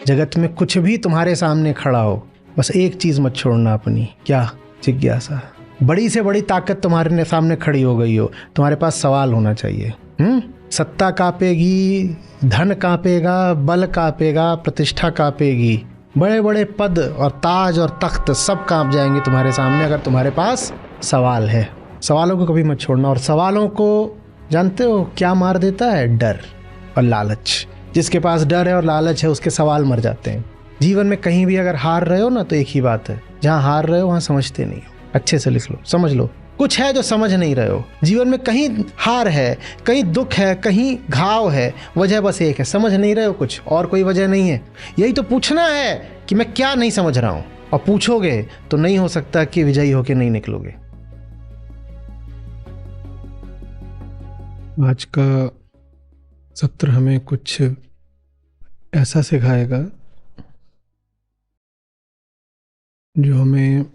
जगत में कुछ भी तुम्हारे सामने खड़ा हो, बस एक चीज़ मत छोड़ना अपनी, क्या? जिज्ञासा। बड़ी से बड़ी ताकत तुम्हारे सामने खड़ी हो गई हो, तुम्हारे पास सवाल होना चाहिए। सत्ता कांपेगी, धन कांपेगा, बल कांपेगा, प्रतिष्ठा कांपेगी, बड़े बड़े पद और ताज और तख्त सब कांप जाएंगे तुम्हारे सामने, अगर तुम्हारे पास सवाल है। सवालों को कभी मत छोड़ना। और सवालों को जानते हो क्या मार देता है? डर और लालच। जिसके पास डर है और लालच है, उसके सवाल मर जाते हैं। जीवन में कहीं भी अगर हार रहे हो ना, तो एक ही बात है, जहाँ हार रहे हो वहाँ समझते नहीं हो। अच्छे से लिख लो, समझ लो, कुछ है जो समझ नहीं रहे हो। जीवन में कहीं हार है, कहीं दुख है, कहीं घाव है, वजह बस एक है, समझ नहीं रहे हो कुछ, और कोई वजह नहीं है। यही तो पूछना है कि मैं क्या नहीं समझ रहा हूँ, और पूछोगे तो नहीं हो सकता कि विजयी होके नहीं निकलोगे। आज का सत्र हमें कुछ ऐसा सिखाएगा जो हमें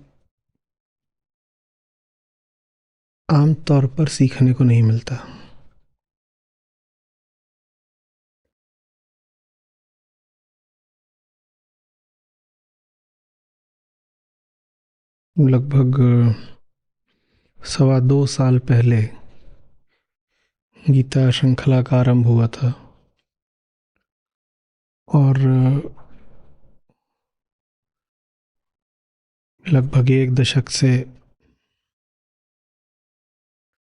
आम तौर पर सीखने को नहीं मिलता। लगभग 2.25 साल पहले गीता श्रृंखला का आरंभ हुआ था, और लगभग 1 दशक से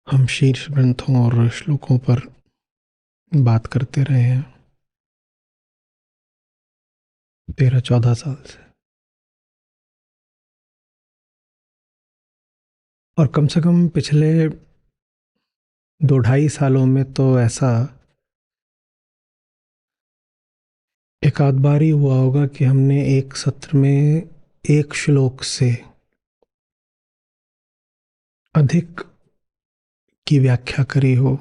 हम शीर्ष ग्रंथों और श्लोकों पर बात करते रहे हैं, 13-14 साल से। और कम से कम पिछले 2-2.5 सालों में तो ऐसा एक आध बार ही हुआ होगा कि हमने एक सत्र में एक श्लोक से अधिक की व्याख्या करी हो।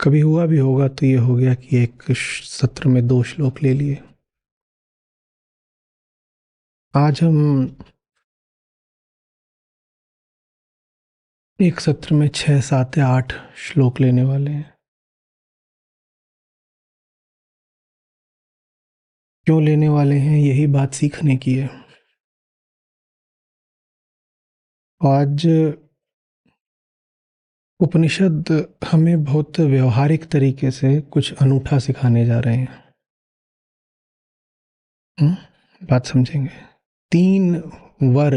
कभी हुआ भी होगा तो ये हो गया कि एक सत्र में 2 श्लोक ले लिए। आज हम एक सत्र में 6, 7 या 8 श्लोक लेने वाले हैं। क्यों लेने वाले हैं? यही बात सीखने की है। आज उपनिषद हमें बहुत व्यवहारिक तरीके से कुछ अनूठा सिखाने जा रहे हैं। बात समझेंगे। 3 वर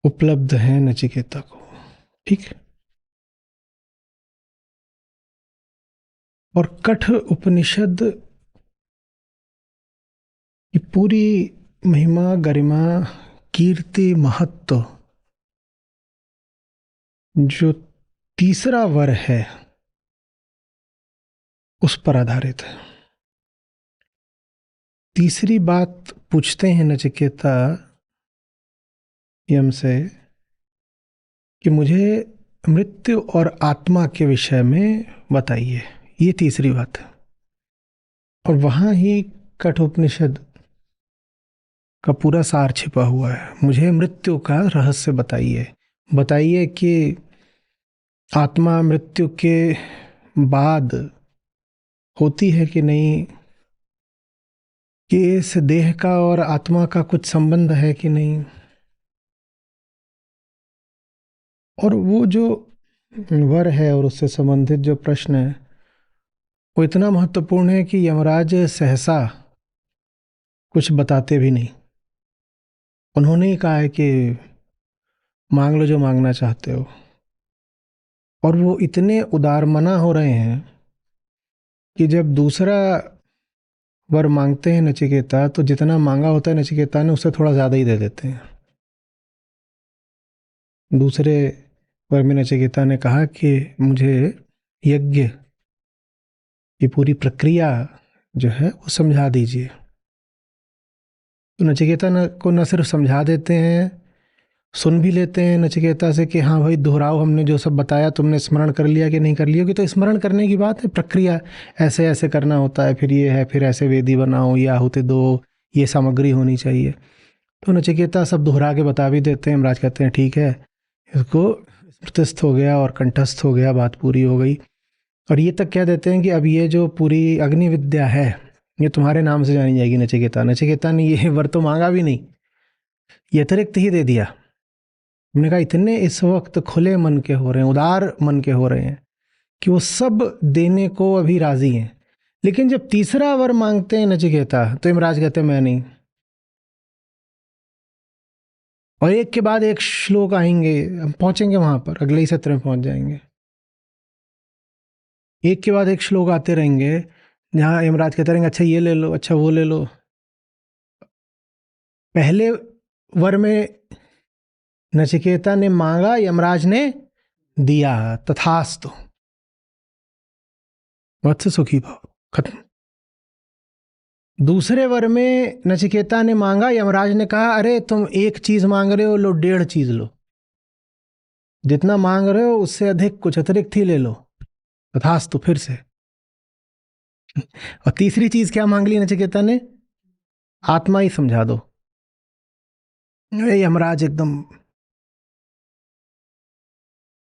उपलब्ध हैं नचिकेता को, ठीक? और कठ उपनिषद की पूरी महिमा, गरिमा, कीर्ति, महत्व जो तीसरा वर है उस पर आधारित है। तीसरी बात पूछते हैं नचिकेता यम से कि मुझे मृत्यु और आत्मा के विषय में बताइए। ये तीसरी बात है। और वहां ही कठोपनिषद का पूरा सार छिपा हुआ है। मुझे मृत्यु का रहस्य बताइए। बताइए कि आत्मा मृत्यु के बाद होती है कि नहीं, कि इस देह का और आत्मा का कुछ संबंध है कि नहीं। और वो जो वर है और उससे संबंधित जो प्रश्न है वो इतना महत्वपूर्ण है कि यमराज सहसा कुछ बताते भी नहीं। उन्होंने ही कहा है कि मांग लो जो मांगना चाहते हो। और वो इतने उदारमना हो रहे हैं कि जब दूसरा वर मांगते हैं नचिकेता, तो जितना मांगा होता है नचिकेता ने उससे थोड़ा ज़्यादा ही दे देते हैं। दूसरे वर में नचिकेता ने कहा कि मुझे यज्ञ की पूरी प्रक्रिया जो है वो समझा दीजिए। तो नचिकेता को न सिर्फ समझा देते हैं, सुन भी लेते हैं नचिकेता से कि हाँ भाई दोहराओ, हमने जो सब बताया तुमने स्मरण कर लिया कि नहीं कर लिया। कि तो स्मरण करने की बात है, प्रक्रिया ऐसे ऐसे करना होता है, फिर ये है, फिर ऐसे वेदी बनाओ, ये आहुति दो, ये सामग्री होनी चाहिए। तो नचिकेता सब दोहरा के बता भी देते हैं। यमराज कहते हैं ठीक है, इसको स्मृतिस्थ हो गया और कंठस्थ हो गया, बात पूरी हो गई। और ये तक कह देते हैं कि अब ये जो पूरी अग्नि विद्या है ये तुम्हारे नाम से जानी जाएगी नचिकेता। नचिकेता ने ये वर तो मांगा भी नहीं, ये अतिरिक्त ही दे दिया। हमने कहा इतने इस वक्त खुले मन के हो रहे हैं, उदार मन के हो रहे हैं कि वो सब देने को अभी राजी हैं। लेकिन जब तीसरा वर मांगते हैं नचिकेता तो यमराज कहते हैं मैं नहीं। और एक के बाद एक श्लोक आएंगे, हम पहुंचेंगे वहां पर, अगले ही सत्र में पहुंच जाएंगे। एक के बाद एक श्लोक आते रहेंगे जहां यमराज कहते रहेंगे अच्छा ये ले लो, अच्छा वो ले लो। पहले वर में नचिकेता ने मांगा, यमराज ने दिया, तथास्तु, वत्स सुखी भव, खत्म। दूसरे वर में नचिकेता ने मांगा, यमराज ने कहा अरे तुम एक चीज मांग रहे हो, लो 1.5 चीज लो, जितना मांग रहे हो उससे अधिक कुछ अतिरिक्त ही ले लो, तथास्तु। फिर से और तीसरी चीज क्या मांग ली नचिकेता ने? आत्मा ही समझा दो। यमराज एकदम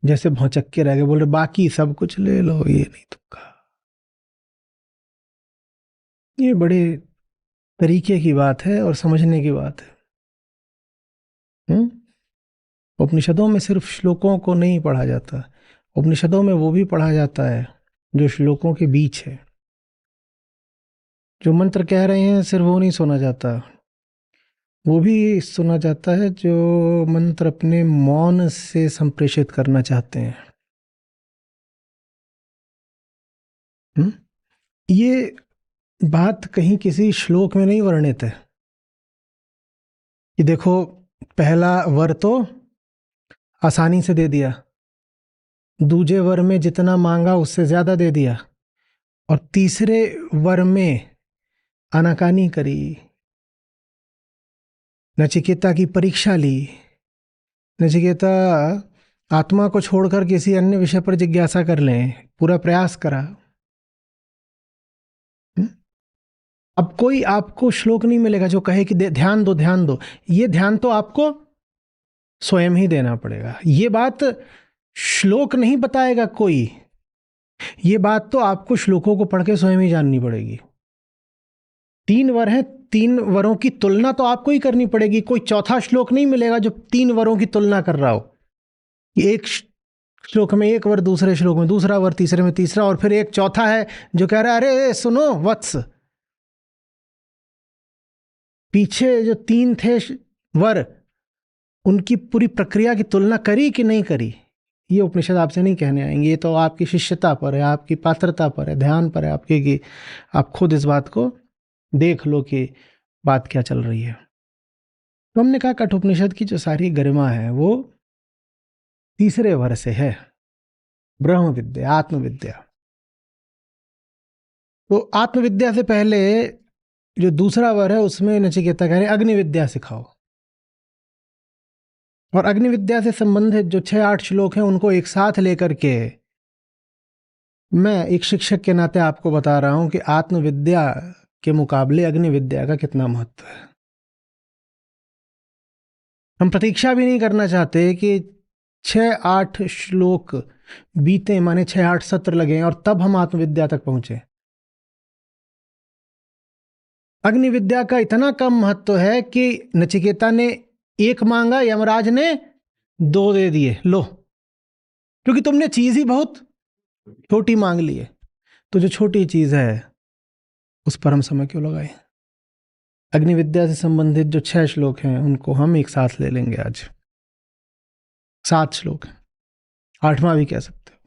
जैसे भौचक्के के रह गए, बोल रहे बाकी सब कुछ ले लो, ये नहीं तुमका। ये बड़े तरीके की बात है और समझने की बात है। उपनिषदों में सिर्फ श्लोकों को नहीं पढ़ा जाता, उपनिषदों में वो भी पढ़ा जाता है जो श्लोकों के बीच है। जो मंत्र कह रहे हैं सिर्फ वो नहीं सुना जाता, वो भी सुना जाता है जो मंत्र अपने मौन से संप्रेषित करना चाहते हैं। ये बात कहीं किसी श्लोक में नहीं वर्णित है कि देखो पहला वर तो आसानी से दे दिया, दूसरे वर में जितना मांगा उससे ज्यादा दे दिया, और तीसरे वर में आनाकानी करी, नचिकेता की परीक्षा ली। नचिकेता आत्मा को छोड़कर किसी अन्य विषय पर जिज्ञासा कर लें, पूरा प्रयास करा। अब कोई आपको श्लोक नहीं मिलेगा जो कहे कि ध्यान दो ध्यान दो। ये ध्यान तो आपको स्वयं ही देना पड़ेगा। ये बात श्लोक नहीं बताएगा कोई, ये बात तो आपको श्लोकों को पढ़ के स्वयं ही जाननी पड़ेगी। 3 वर हैं, 3 वरों की तुलना तो आपको ही करनी पड़ेगी। कोई चौथा श्लोक नहीं मिलेगा जो 3 वरों की तुलना कर रहा हो। एक श्लोक में एक वर, दूसरे श्लोक में दूसरा वर, तीसरे में तीसरा, और फिर एक चौथा है जो कह रहा है अरे सुनो वत्स, पीछे जो 3 थे वर उनकी पूरी प्रक्रिया की तुलना करी कि नहीं करी। ये उपनिषद आपसे नहीं कहने आएंगे, ये तो आपकी शिष्यता पर है, आपकी पात्रता पर है, ध्यान पर है आपके, कि आप खुद इस बात को देख लो कि बात क्या चल रही है। तो हमने कहा कठोपनिषद की जो सारी गरिमा है वो तीसरे वर से है, ब्रह्म विद्या, आत्मविद्या। तो आत्मविद्या से पहले जो दूसरा वर है उसमें नचिकेता कह रहे अग्नि विद्या सिखाओ। और अग्नि विद्या से संबंधित जो 6-8 श्लोक हैं उनको एक साथ लेकर के मैं एक शिक्षक के नाते आपको बता रहा हूं कि आत्मविद्या के मुकाबले अग्नि विद्या का कितना महत्व है। हम प्रतीक्षा भी नहीं करना चाहते कि 6-8 श्लोक बीते, माने 6-8 सत्र लगे और तब हम आत्मविद्या तक पहुंचे। अग्नि विद्या का इतना कम महत्व है कि नचिकेता ने 1 मांगा, यमराज ने 2 दे दिए, लो, क्योंकि तुमने चीज ही बहुत छोटी मांग ली है। तो जो छोटी चीज है उस पर हम समय क्यों लगाएं? अग्नि विद्या से संबंधित जो 6 श्लोक हैं उनको हम एक साथ ले लेंगे आज। 7 श्लोक हैं, 8वां भी कह सकते हो।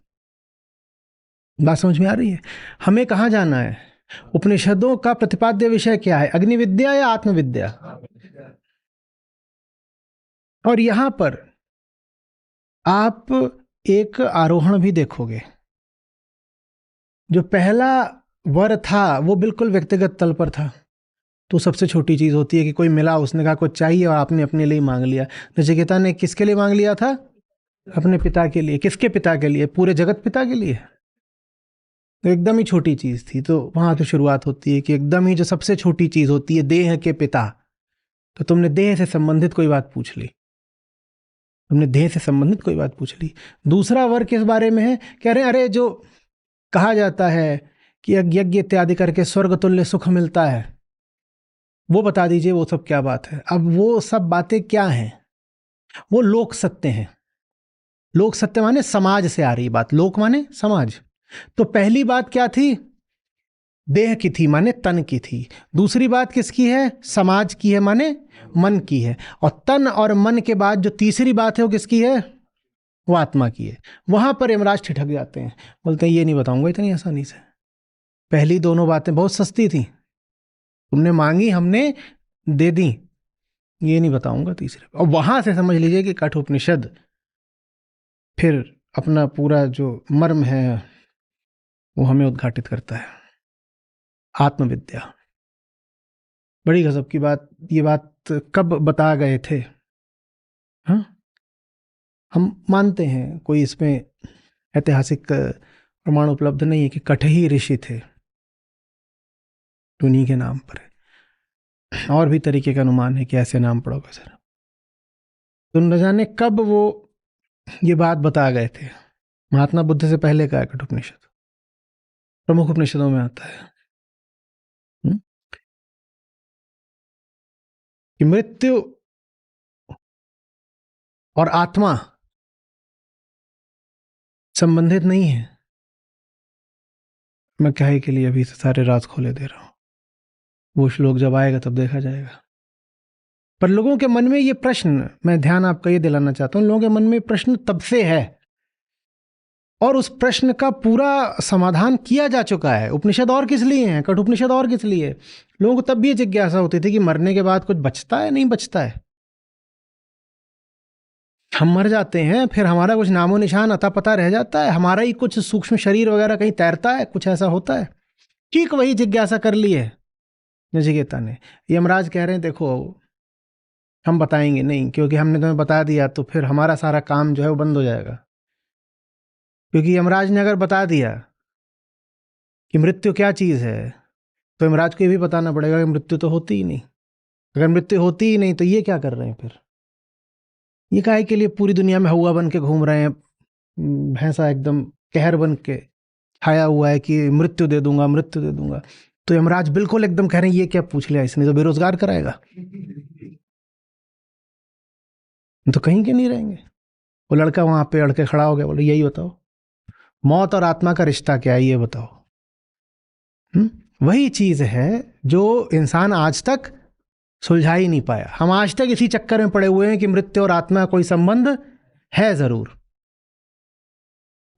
बात समझ में आ रही है? हमें कहां जाना है? उपनिषदों का प्रतिपाद्य विषय क्या है, अग्नि विद्या या आत्मविद्या? और यहां पर आप एक आरोहण भी देखोगे। जो पहला वर था वो बिल्कुल व्यक्तिगत तल पर था, तो सबसे छोटी चीज होती है कि कोई मिला, उसने कहा कुछ चाहिए और आपने अपने लिए मांग लिया। नचिकेता ने किसके लिए मांग लिया था? अपने पिता के लिए। किसके पिता के लिए? पूरे जगत पिता के लिए। तो एकदम ही छोटी चीज थी। तो वहां तो शुरुआत होती है कि एकदम ही जो सबसे छोटी चीज होती है, देह के पिता। तो तुमने देह से संबंधित कोई बात पूछ ली, तुमने देह से संबंधित कोई बात पूछ ली। दूसरा वर किस बारे में है? कह रहे हैं अरे जो कहा जाता है कि यज्ञ इत्यादि करके स्वर्ग तुल्य सुख मिलता है, वो बता दीजिए वो सब क्या बात है। अब वो सब बातें क्या हैं? वो लोक सत्य हैं। लोक सत्य माने समाज से आ रही बात, लोक माने समाज। तो पहली बात क्या थी? देह की थी, माने तन की थी। दूसरी बात किसकी है? समाज की है, माने मन की है। और तन और मन के बाद जो तीसरी बात है वो किसकी है? वो आत्मा की है। वहां पर यमराज ठिठक जाते हैं, बोलते हैं ये नहीं बताऊंगा इतनी आसानी से। पहली दोनों बातें बहुत सस्ती थी, तुमने मांगी हमने दे दी, ये नहीं बताऊंगा तीसरे। और वहां से समझ लीजिए कि कठोपनिषद फिर अपना पूरा जो मर्म है वो हमें उद्घाटित करता है। आत्मविद्या, बड़ी गजब की बात। ये बात कब बता गए थे? हाँ, हम मानते हैं कोई इसमें ऐतिहासिक प्रमाण उपलब्ध नहीं है कि कठही ऋषि थे, उन्हीं के नाम पर है। और भी तरीके का अनुमान है कि ऐसे नाम पड़ोगे सर। तो न जाने कब वो ये बात बता गए थे। महात्मा बुद्ध से पहले का है कठोपनिषद, प्रमुख उपनिषदों में आता है कि मृत्यु और आत्मा संबंधित नहीं है। मैं कहे के लिए अभी से सारे राज खोले दे रहा हूं, वो श्लोक जब आएगा तब देखा जाएगा। पर लोगों के मन में ये प्रश्न, मैं ध्यान आपका ये दिलाना चाहता हूं, लोगों के मन में प्रश्न तब से है और उस प्रश्न का पूरा समाधान किया जा चुका है। उपनिषद और किस लिए हैं, कठोपनिषद और किस लिए? लोगों को तब भी ये जिज्ञासा होती थी कि मरने के बाद कुछ बचता है नहीं बचता है। हम मर जाते हैं, फिर हमारा कुछ नामो निशान अता पता रह जाता है, हमारा ही कुछ सूक्ष्म शरीर वगैरह कहीं तैरता है, कुछ ऐसा होता है। ठीक वही जिज्ञासा कर ली है नचिकेता ने। यमराज कह रहे हैं देखो हम बताएंगे नहीं, क्योंकि हमने तुम्हें बता दिया तो फिर हमारा सारा काम जो है वो बंद हो जाएगा। क्योंकि यमराज ने अगर बता दिया कि मृत्यु क्या चीज है तो यमराज को ये भी बताना पड़ेगा कि मृत्यु तो होती ही नहीं। अगर मृत्यु होती ही नहीं तो ये क्या कर रहे हैं फिर? ये काहे के लिए पूरी दुनिया में हवा बन के घूम रहे हैं, भैंसा एकदम कहर बन के छाया हुआ है कि मृत्यु दे दूंगा मृत्यु दे दूंगा। तो यमराज बिल्कुल एकदम कह रहे हैं ये क्या पूछ लिया इसने, तो बेरोजगार कराएगा, तो कहीं के नहीं रहेंगे। वो लड़का वहां पे अड़के खड़ा हो गया, बोले यही बताओ मौत और आत्मा का रिश्ता क्या है, ये बताओ। वही चीज है जो इंसान आज तक सुलझा ही नहीं पाया। हम आज तक इसी चक्कर में पड़े हुए हैं कि मृत्यु और आत्मा का कोई संबंध है जरूर।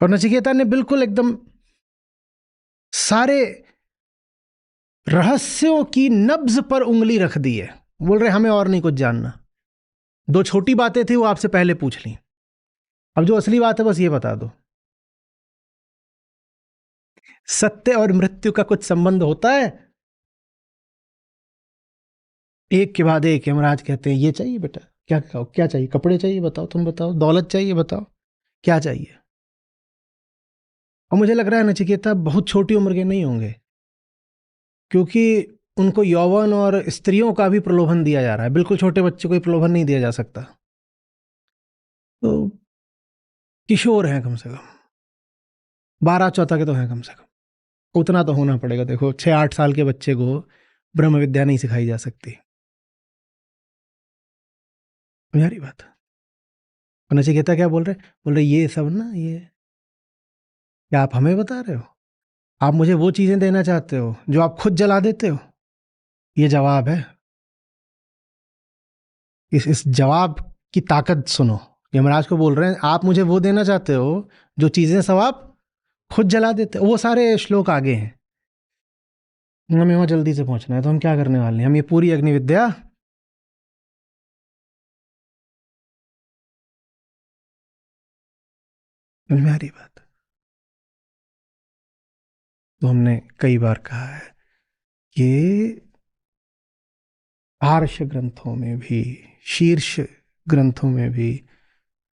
और नचिकेता ने बिल्कुल एकदम सारे रहस्यों की नब्ज पर उंगली रख दी है। बोल रहे हमें और नहीं कुछ जानना, दो छोटी बातें थी वो आपसे पहले पूछ ली, अब जो असली बात है बस ये बता दो। सत्य और मृत्यु का कुछ संबंध होता है? एक के बाद एक यमराज कहते हैं ये चाहिए बेटा, क्या खाओ, क्या चाहिए, कपड़े चाहिए बताओ, तुम बताओ, दौलत चाहिए बताओ, क्या चाहिए। और मुझे लग रहा है नचिकेता बहुत छोटी उम्र के नहीं होंगे, क्योंकि उनको यौवन और स्त्रियों का भी प्रलोभन दिया जा रहा है। बिल्कुल छोटे बच्चे को प्रलोभन नहीं दिया जा सकता। तो किशोर हैं कम से कम, 12-14 के तो हैं कम से कम, उतना तो होना पड़ेगा। देखो 6-8 साल के बच्चे को ब्रह्म विद्या नहीं सिखाई जा सकती, यारी बात। और नचिकेता क्या बोल रहे ये सब ना, ये क्या आप हमें बता रहे हो? आप मुझे वो चीजें देना चाहते हो जो आप खुद जला देते हो? ये जवाब है। इस जवाब की ताकत सुनो। यमराज को बोल रहे हैं आप मुझे वो देना चाहते हो जो चीजें सब आप खुद जला देते हो। वो सारे श्लोक आगे हैं, हमें वहां जल्दी से पहुंचना है। तो हम क्या करने वाले हैं, हम ये पूरी अग्नि विद्या में आ रही बात। तो हमने कई बार कहा है कि आर्ष ग्रंथों में भी, शीर्ष ग्रंथों में भी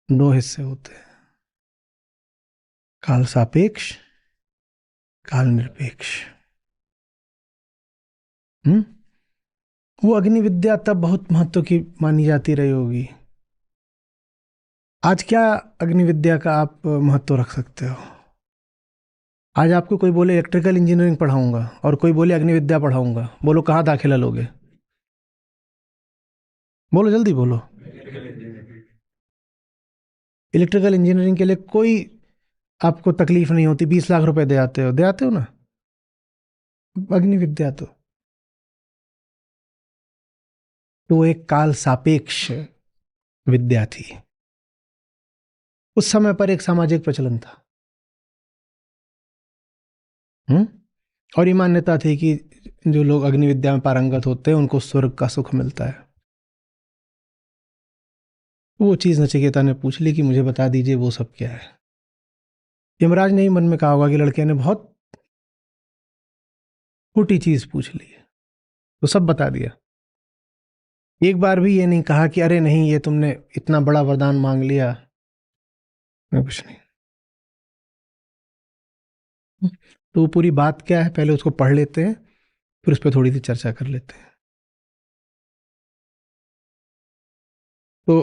2 हिस्से होते हैं, काल सापेक्ष, काल निरपेक्ष। वो अग्नि विद्या तब बहुत महत्व की मानी जाती रही होगी। आज क्या अग्नि विद्या का आप महत्व रख सकते हो? आज आपको कोई बोले इलेक्ट्रिकल इंजीनियरिंग पढ़ाऊंगा और कोई बोले अग्निविद्या पढ़ाऊंगा, बोलो कहाँ दाखिला लोगे? बोलो जल्दी बोलो। इलेक्ट्रिकल इंजीनियरिंग के लिए कोई आपको तकलीफ नहीं होती, 20 लाख रुपए दे आते हो ना। अग्निविद्या तो एक काल सापेक्ष विद्या थी। उस समय पर एक सामाजिक प्रचलन था। और ये मान्यता थी कि जो लोग अग्निविद्या में पारंगत होते हैं उनको स्वर्ग का सुख मिलता है। वो चीज नचिकेता ने पूछ ली कि मुझे बता दीजिए वो सब क्या है। यमराज ने ही मन में कहा होगा कि लड़के ने बहुत छोटी चीज पूछ ली है, तो सब बता दिया। एक बार भी ये नहीं कहा कि अरे नहीं ये तुमने इतना बड़ा वरदान मांग लिया, मैं कुछ नहीं। तो वो पूरी बात क्या है पहले उसको पढ़ लेते हैं, फिर उस पर थोड़ी सी चर्चा कर लेते हैं। तो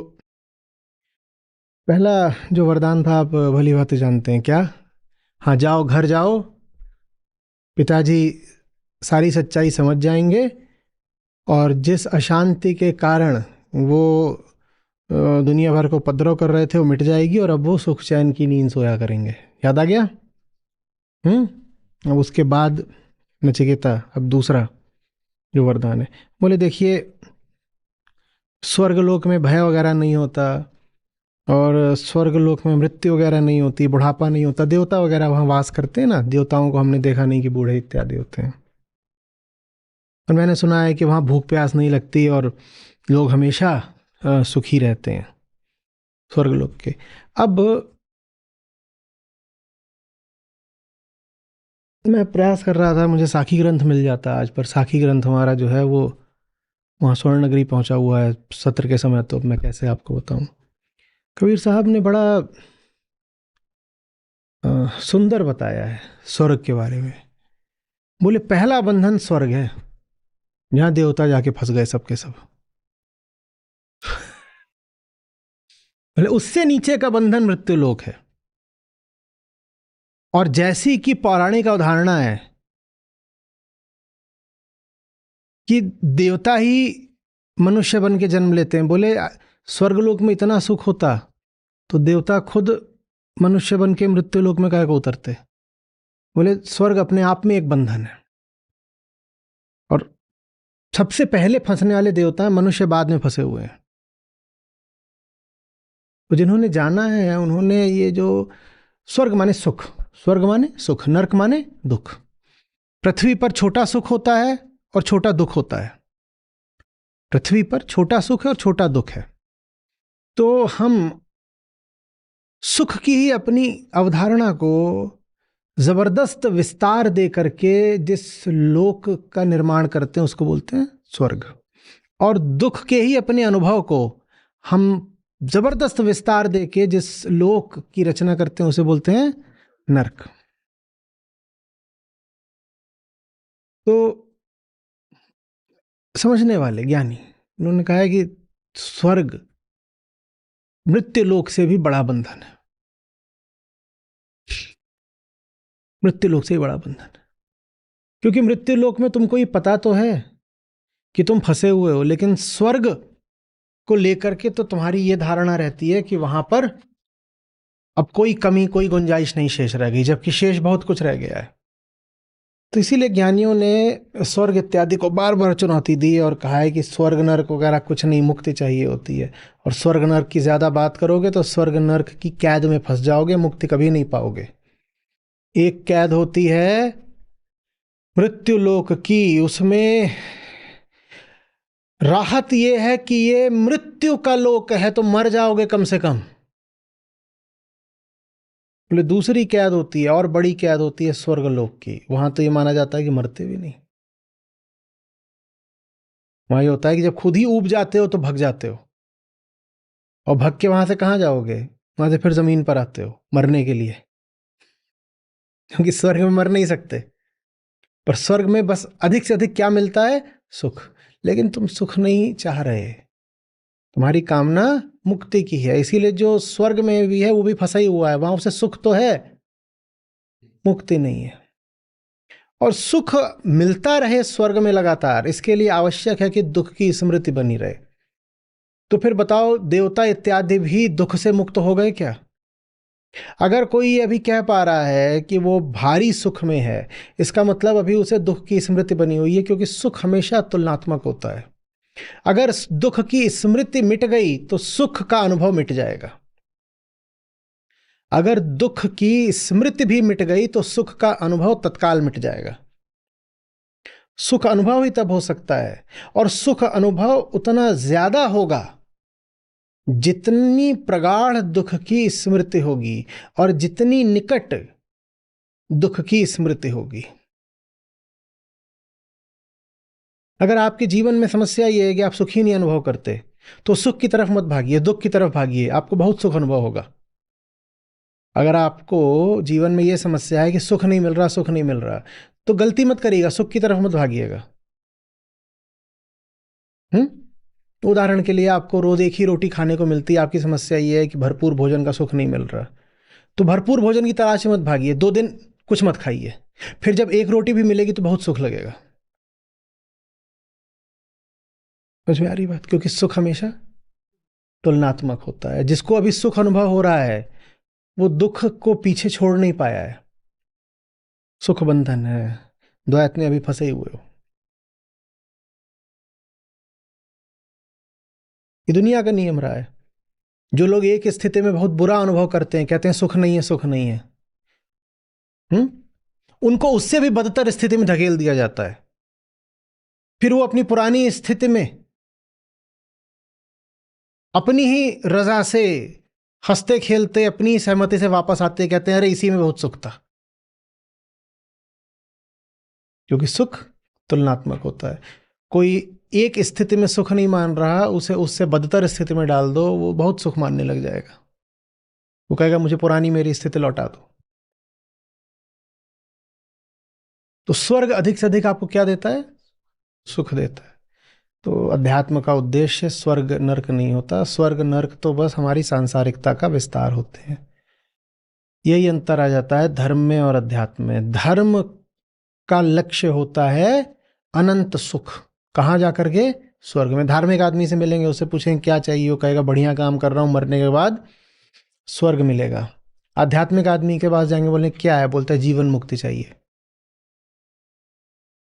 पहला जो वरदान था आप भली भांति जानते हैं क्या? हाँ, जाओ घर जाओ, पिताजी सारी सच्चाई समझ जाएंगे और जिस अशांति के कारण वो दुनिया भर को उपद्रव कर रहे थे वो मिट जाएगी और अब वो सुख चैन की नींद सोया करेंगे। याद आ गया? अब उसके बाद नचिकेता अब दूसरा जो वरदान है, बोले देखिए स्वर्गलोक में भय वगैरह नहीं होता और स्वर्गलोक में मृत्यु वगैरह नहीं होती, बुढ़ापा नहीं होता। देवता वगैरह वहाँ वास करते हैं ना, देवताओं को हमने देखा नहीं कि बूढ़े इत्यादि होते हैं। और मैंने सुना है कि वहाँ भूख प्यास नहीं लगती और लोग हमेशा सुखी रहते हैं स्वर्गलोक के। अब मैं प्रयास कर रहा था मुझे साखी ग्रंथ मिल जाता आज, पर साखी ग्रंथ हमारा जो है वो वहाँ स्वर्ण नगरी पहुँचा हुआ है सत्र के समय, तो मैं कैसे आपको बताऊँ। कबीर साहब ने बड़ा सुंदर बताया है स्वर्ग के बारे में। बोले पहला बंधन स्वर्ग है, जहाँ देवता जाके फंस गए सबके सब। बोले उससे नीचे का बंधन मृत्युलोक है। और जैसी कि पौराणिक अवधारणा है कि देवता ही मनुष्य बन के जन्म लेते हैं, बोले स्वर्गलोक में इतना सुख होता तो देवता खुद मनुष्य बन के मृत्युलोक में काहे को उतरते। बोले स्वर्ग अपने आप में एक बंधन है और सबसे पहले फंसने वाले देवता मनुष्य बाद में फंसे हुए हैं। तो जिन्होंने जाना है उन्होंने ये जो स्वर्ग माने सुख, स्वर्ग माने सुख, नरक माने दुख। पृथ्वी पर छोटा सुख होता है और छोटा दुख होता है। पृथ्वी पर छोटा सुख है और छोटा दुख है। तो हम सुख की ही अपनी अवधारणा को जबरदस्त विस्तार दे करके जिस लोक का निर्माण करते हैं उसको बोलते हैं स्वर्ग, और दुख के ही अपने अनुभव को हम जबरदस्त विस्तार दे के जिस लोक की रचना करते हैं उसे बोलते हैं नरक। तो समझने वाले ज्ञानी उन्होंने कहा है कि स्वर्ग मृत्यु लोक से भी बड़ा बंधन है, मृत्यु लोक से ही बड़ा बंधन है। क्योंकि मृत्यु लोक में तुमको ये पता तो है कि तुम फंसे हुए हो, लेकिन स्वर्ग को लेकर के तो तुम्हारी ये धारणा रहती है कि वहां पर अब कोई कमी कोई गुंजाइश नहीं शेष रह गई, जबकि शेष बहुत कुछ रह गया है। तो इसीलिए ज्ञानियों ने स्वर्ग इत्यादि को बार बार चुनौती दी और कहा है कि स्वर्ग नर्क वगैरह कुछ नहीं, मुक्ति चाहिए होती है। और स्वर्ग नर्क की ज्यादा बात करोगे तो स्वर्ग नर्क की कैद में फंस जाओगे, मुक्ति कभी नहीं पाओगे। एक कैद होती है मृत्यु लोक की, उसमें राहत यह है कि ये मृत्यु का लोक है तो मर जाओगे कम से कम। बोले दूसरी कैद होती है और बड़ी कैद होती है स्वर्ग लोक की, वहां तो ये माना जाता है कि मरते भी नहीं। वहां ये होता है कि जब खुद ही ऊब जाते हो तो भग जाते हो, और भग के वहां से कहां जाओगे, वहां से फिर जमीन पर आते हो मरने के लिए, क्योंकि स्वर्ग में मर नहीं सकते। पर स्वर्ग में बस अधिक से अधिक क्या मिलता है, सुख। लेकिन तुम सुख नहीं चाह रहे, तुम्हारी कामना मुक्ति की है, इसीलिए जो स्वर्ग में भी है वो भी फंसा ही हुआ है, वहां उसे सुख तो है मुक्ति नहीं है। और सुख मिलता रहे स्वर्ग में लगातार, इसके लिए आवश्यक है कि दुख की स्मृति बनी रहे। तो फिर बताओ, देवता इत्यादि भी दुख से मुक्त हो गए क्या? अगर कोई ये अभी कह पा रहा है कि वो भारी सुख में है, इसका मतलब अभी उसे दुख की स्मृति बनी हुई है, क्योंकि सुख हमेशा तुलनात्मक होता है। अगर दुख की स्मृति मिट गई तो सुख का अनुभव मिट जाएगा। अगर दुख की स्मृति भी मिट गई तो सुख का अनुभव तत्काल मिट जाएगा। सुख अनुभव ही तब हो सकता है, और सुख अनुभव उतना ज्यादा होगा जितनी प्रगाढ़ दुख की स्मृति होगी और जितनी निकट दुख की स्मृति होगी। अगर आपके जीवन में समस्या ये है कि आप सुख ही नहीं अनुभव करते, तो सुख की तरफ मत भागिए, दुख की तरफ भागिए, आपको बहुत सुख अनुभव होगा। अगर आपको जीवन में ये समस्या है कि सुख नहीं मिल रहा, सुख नहीं मिल रहा, तो गलती मत करिएगा, सुख की तरफ मत भागिएगा। उदाहरण के लिए, आपको रोज एक ही रोटी खाने को मिलती है, आपकी समस्या ये है कि भरपूर भोजन का सुख नहीं मिल रहा, तो भरपूर भोजन की तलाश में मत भागिए, 2 दिन कुछ मत खाइए, फिर जब एक रोटी भी मिलेगी तो बहुत सुख लगेगा। समझ में आ रही बात? क्योंकि सुख हमेशा तुलनात्मक होता है। जिसको अभी सुख अनुभव हो रहा है वो दुख को पीछे छोड़ नहीं पाया है। सुख बंधन है, द्वैत में अभी फंसे हुए हो। ये दुनिया का नियम रहा है। जो लोग एक स्थिति में बहुत बुरा अनुभव करते हैं, कहते हैं सुख नहीं है, सुख नहीं है, उनको उससे भी बदतर स्थिति में धकेल दिया जाता है। फिर वो अपनी पुरानी स्थिति में अपनी ही रजा से हंसते खेलते अपनी सहमति से वापस आते, कहते हैं अरे इसी में बहुत सुख था। क्योंकि सुख तुलनात्मक होता है। कोई एक स्थिति में सुख नहीं मान रहा, उसे उससे बदतर स्थिति में डाल दो, वो बहुत सुख मानने लग जाएगा। वो कहेगा मुझे पुरानी मेरी स्थिति लौटा दो। तो स्वर्ग अधिक से अधिक आपको क्या देता है? सुख देता है। तो अध्यात्म का उद्देश्य स्वर्ग नरक नहीं होता। स्वर्ग नरक तो बस हमारी सांसारिकता का विस्तार होते हैं। यही अंतर आ जाता है धर्म में और अध्यात्म में। धर्म का लक्ष्य होता है अनंत सुख। कहाँ जाकर के? स्वर्ग में। धार्मिक आदमी से मिलेंगे, उससे पूछेंगे क्या चाहिए, वो कहेगा बढ़िया काम कर रहा हूं, मरने के बाद स्वर्ग मिलेगा। आध्यात्मिक आदमी के पास जाएंगे, बोले क्या है, बोलता है जीवन मुक्ति चाहिए,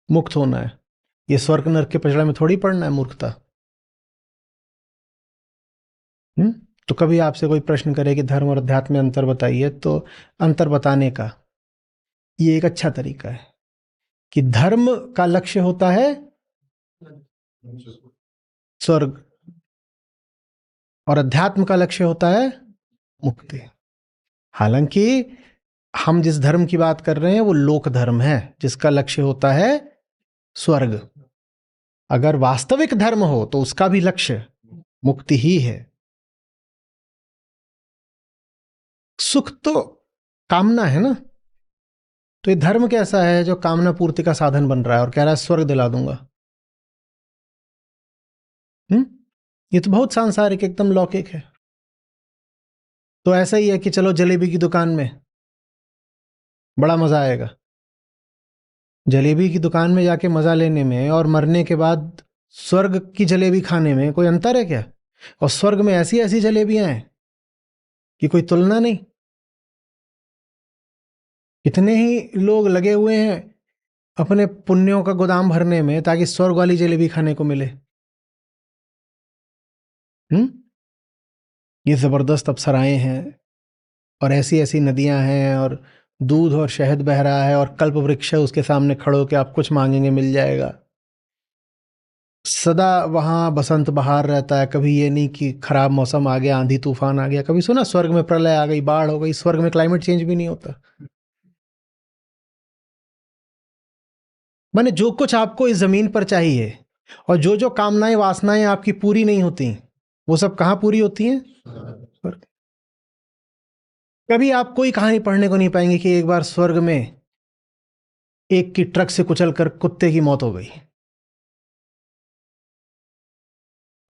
मुक्त होना है। ये स्वर्ग नरक के पचड़ा में थोड़ी पड़ना है, मूर्खता। तो कभी आपसे कोई प्रश्न करे कि धर्म और अध्यात्म में अंतर बताइए, तो अंतर बताने का ये एक अच्छा तरीका है कि धर्म का लक्ष्य होता है स्वर्ग और अध्यात्म का लक्ष्य होता है मुक्ति। हालांकि हम जिस धर्म की बात कर रहे हैं वो लोक धर्म है, जिसका लक्ष्य होता है स्वर्ग। अगर वास्तविक धर्म हो तो उसका भी लक्ष्य मुक्ति ही है। सुख तो कामना है ना, तो ये धर्म कैसा है जो कामना पूर्ति का साधन बन रहा है और कह रहा है स्वर्ग दिला दूंगा? ये तो बहुत सांसारिक, एकदम लौकिक है। तो ऐसा ही है कि चलो जलेबी की दुकान में बड़ा मजा आएगा। जलेबी की दुकान में जाके मजा लेने में और मरने के बाद स्वर्ग की जलेबी खाने में कोई अंतर है क्या? और स्वर्ग में ऐसी ऐसी जलेबियां हैं कि कोई तुलना नहीं। कितने ही लोग लगे हुए हैं अपने पुण्यों का गोदाम भरने में ताकि स्वर्ग वाली जलेबी खाने को मिले। ये जबरदस्त अप्सराएं हैं और ऐसी ऐसी नदियां हैं और दूध और शहद बह रहा है और कल्प वृक्ष है उसके सामने खड़े होकर आप कुछ मांगेंगे मिल जाएगा। सदा वहां बसंत बहार रहता है। कभी ये नहीं कि खराब मौसम आ गया, आंधी तूफान आ गया। कभी सुना स्वर्ग में प्रलय आ गई, बाढ़ हो गई? स्वर्ग में क्लाइमेट चेंज भी नहीं होता। माने जो कुछ आपको इस जमीन पर चाहिए और जो जो कामनाएं वासनाएं आपकी पूरी नहीं होती, वो सब कहां पूरी होती हैं? स्वर्ग। कभी आप कोई कहानी पढ़ने को नहीं पाएंगे कि एक बार स्वर्ग में एक की ट्रक से कुचलकर कुत्ते की मौत हो गई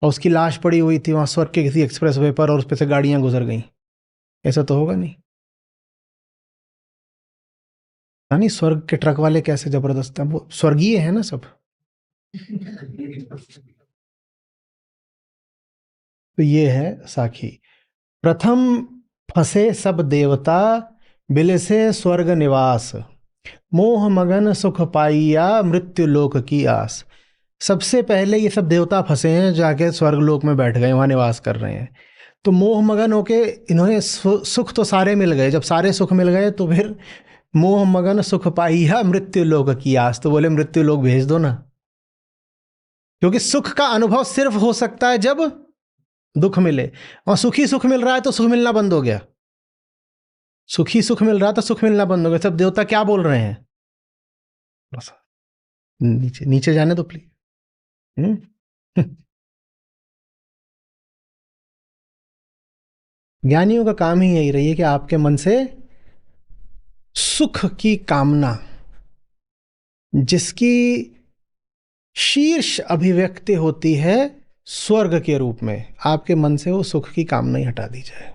और उसकी लाश पड़ी हुई थी वहां स्वर्ग के किसी एक्सप्रेस वे पर और उस पर से गाड़ियां गुजर गई। ऐसा तो होगा नहीं। नहीं, स्वर्ग के ट्रक वाले कैसे जबरदस्त हैं, वो स्वर्गीय है ना सब। तो ये है साखी। प्रथम फंसे सब देवता, बिलसे स्वर्ग निवास, मोह मगन सुख पाइया, मृत्यु लोक की आस। सबसे पहले ये सब देवता फंसे हैं, जाके स्वर्ग लोक में बैठ गए, वहां निवास कर रहे हैं। तो मोह मगन होके इन्होंने सुख तो सारे मिल गए, जब सारे सुख मिल गए तो फिर मोह मगन सुख पाइया, मृत्यु लोक की आस, तो बोले मृत्यु लोक भेज दो ना, क्योंकि सुख का अनुभव सिर्फ हो सकता है जब दुख मिले, और सुखी सुख मिल रहा है तो सुख मिलना बंद हो गया। सुखी सुख मिल रहा था, सुख मिलना बंद हो गया। सब देवता क्या बोल रहे हैं, बस नीचे नीचे जाने दो प्लीज। ज्ञानियों का काम ही यही रही है कि आपके मन से सुख की कामना, जिसकी शीर्ष अभिव्यक्ति होती है स्वर्ग के रूप में, आपके मन से वो सुख की कामना ही हटा दी जाए।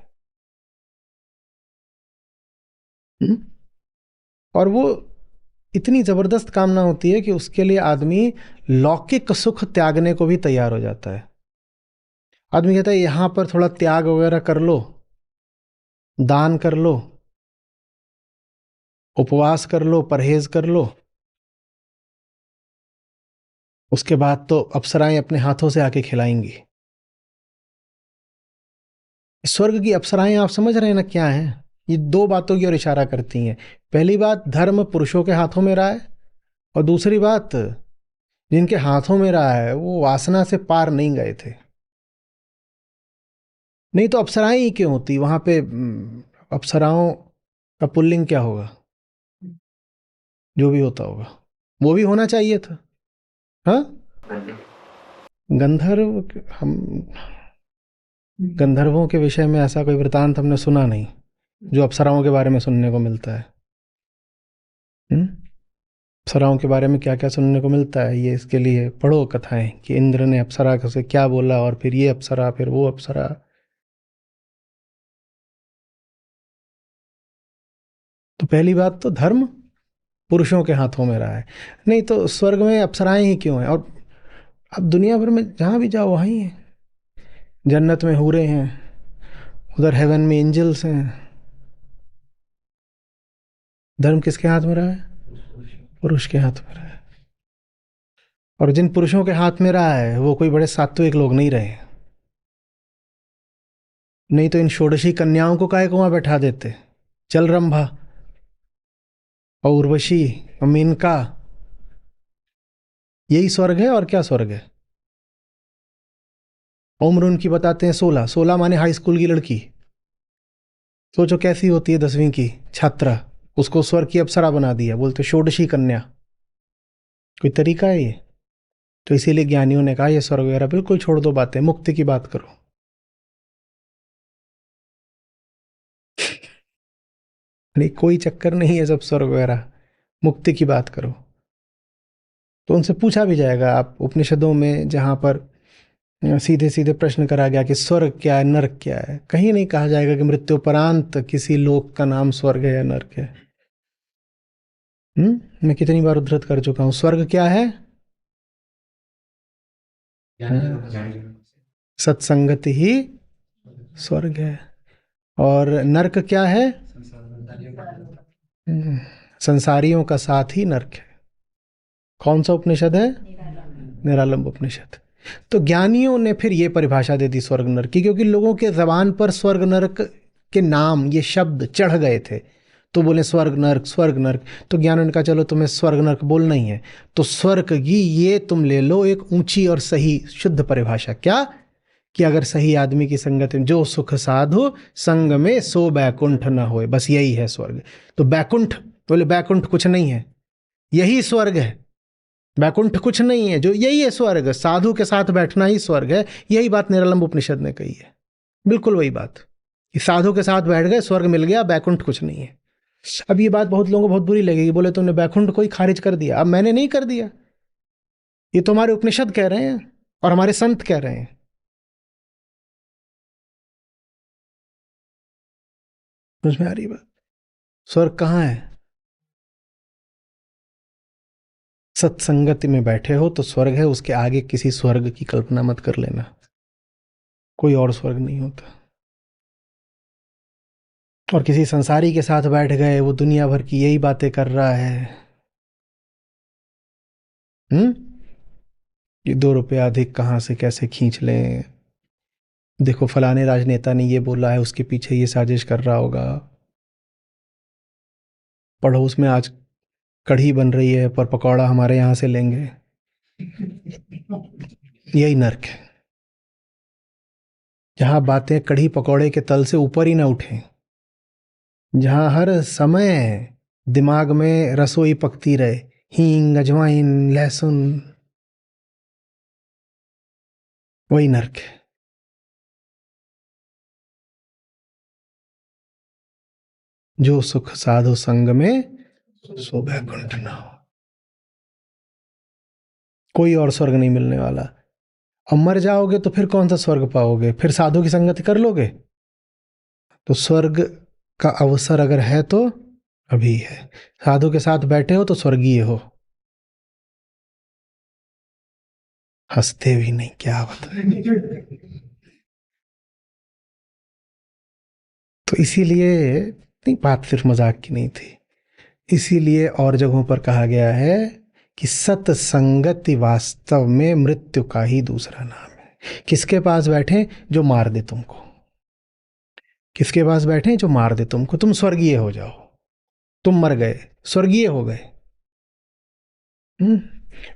और वो इतनी जबरदस्त कामना होती है कि उसके लिए आदमी लौकिक सुख त्यागने को भी तैयार हो जाता है। आदमी कहता है यहां पर थोड़ा त्याग वगैरह कर लो, दान कर लो, उपवास कर लो, परहेज कर लो, उसके बाद तो अप्सराएं अपने हाथों से आके खिलाएंगी। स्वर्ग की अप्सराएं आप समझ रहे हैं ना क्या है? ये दो बातों की ओर इशारा करती हैं। पहली बात, धर्म पुरुषों के हाथों में रहा है, और दूसरी बात, जिनके हाथों में रहा है वो वासना से पार नहीं गए थे। नहीं तो अप्सराएं ही क्यों होती वहां पे? अप्सराओं का पुल्लिंग क्या होगा? जो भी होता होगा वो भी होना चाहिए था। हाँ, गंधर्व। हम गंधर्वों के विषय में ऐसा कोई वृतांत हमने सुना नहीं जो अप्सराओं के बारे में सुनने को मिलता है। अप्सराओं के बारे में क्या क्या सुनने को मिलता है, ये इसके लिए पढ़ो कथाएं कि इंद्र ने अप्सरा से क्या बोला, और फिर ये अप्सरा, फिर वो अप्सरा। तो पहली बात तो धर्म पुरुषों के हाथों में रहा है। नहीं तो स्वर्ग में अप्सराएं ही क्यों हैं? और अब दुनिया भर में जहां भी जाओ वहीं है। जन्नत में हूरे हैं, उधर हेवन में एंजल्स हैं। धर्म किसके हाथ में रहा है? पुरुष के हाथ में रहा है। और जिन पुरुषों के हाथ में रहा है वो कोई बड़े सात्विक लोग नहीं रहे। नहीं तो इन षोडशी कन्याओं को काहे को वहां बैठा देते? चल रंभा और उर्वशी और मेनका, यही स्वर्ग है और क्या स्वर्ग है? उम्र उनकी बताते हैं 16। 16 माने हाई स्कूल की लड़की। सोचो कैसी होती है 10वीं की छात्रा, उसको स्वर्ग की अप्सरा बना दिया, बोलते षोडशी कन्या। कोई तरीका है ये? तो इसीलिए ज्ञानियों ने कहा ये स्वर्ग वगैरह बिल्कुल छोड़ दो, बातें मुक्ति की बात करो। नहीं, कोई चक्कर नहीं है सब स्वर्ग वगैरह, मुक्ति की बात करो। तो उनसे पूछा भी जाएगा, आप उपनिषदों में जहां पर सीधे सीधे प्रश्न करा गया कि स्वर्ग क्या है, नर्क क्या है, कहीं नहीं कहा जाएगा कि मृत्युपरांत किसी लोक का नाम स्वर्ग है या नर्क है। मैं कितनी बार उद्धृत कर चुका हूं, स्वर्ग क्या है? सत्संगति ही स्वर्ग है। और नर्क क्या है? संसारियों का साथ ही नर्क है। कौन सा उपनिषद है? निरालंब उपनिषद। तो ज्ञानियों ने फिर ये परिभाषा दे दी स्वर्ग नरक की, क्योंकि लोगों के जबान पर स्वर्ग नरक के नाम, ये शब्द चढ़ गए थे, तो बोले स्वर्ग नरक, स्वर्ग नरक। तो ज्ञानियों ने कहा चलो तुम्हें स्वर्ग नरक बोलना ही है, तो स्वर्ग की ये तुम ले लो एक ऊंची और सही शुद्ध परिभाषा। क्या? कि अगर सही आदमी की संगत में, जो सुख साधु संग में सो बैकुंठ न होए, बस यही है स्वर्ग। तो बैकुंठ, बोले बैकुंठ कुछ नहीं है, यही स्वर्ग है। बैकुंठ कुछ नहीं है, जो यही है स्वर्ग, साधु के साथ बैठना ही स्वर्ग है। यही बात निरालंब उपनिषद ने कही है, बिल्कुल वही बात कि साधु के साथ बैठ गए, स्वर्ग मिल गया, बैकुंठ कुछ नहीं है। अब ये बात बहुत लोगों को बहुत बुरी लगेगी, बोले तुमने बैकुंठ को ही खारिज कर दिया। अब मैंने नहीं कर दिया, ये तो हमारे उपनिषद कह रहे हैं और हमारे संत कह रहे हैं। समझ में आ रही बात? स्वर्ग कहाँ है? सत्संगति में बैठे हो तो स्वर्ग है, उसके आगे किसी स्वर्ग की कल्पना मत कर लेना, कोई और स्वर्ग नहीं होता। और किसी संसारी के साथ बैठ गए, वो दुनिया भर की यही बातें कर रहा है, ये 2 रुपये अधिक कहाँ से कैसे खींच लें, देखो फलाने राजनेता ने ये बोला है, उसके पीछे ये साजिश कर रहा होगा, पड़ोस में आज कढ़ी बन रही है पर पकौड़ा हमारे यहाँ से लेंगे, यही नर्क है। जहां बातें कढ़ी पकौड़े के तल से ऊपर ही ना उठें, जहां हर समय दिमाग में रसोई पकती रहे, हींग अजवाइन लहसुन, वही नर्क है। जो सुख साधु संग में सो बैकुंठ न हो, कोई और स्वर्ग नहीं मिलने वाला। अब मर जाओगे तो फिर कौन सा स्वर्ग पाओगे, फिर साधु की संगति कर लोगे तो स्वर्ग का अवसर अगर है तो अभी है, साधु के साथ बैठे हो तो स्वर्गीय हो। हंसते भी नहीं, क्या बताएं। तो इसीलिए नहीं, बात सिर्फ मजाक की नहीं थी, इसीलिए और जगहों पर कहा गया है कि सत्संगति वास्तव में मृत्यु का ही दूसरा नाम है। किसके पास बैठे, जो मार दे तुमको, किसके पास बैठे, जो मार दे तुमको, तुम स्वर्गीय हो जाओ, तुम मर गए स्वर्गीय हो गए।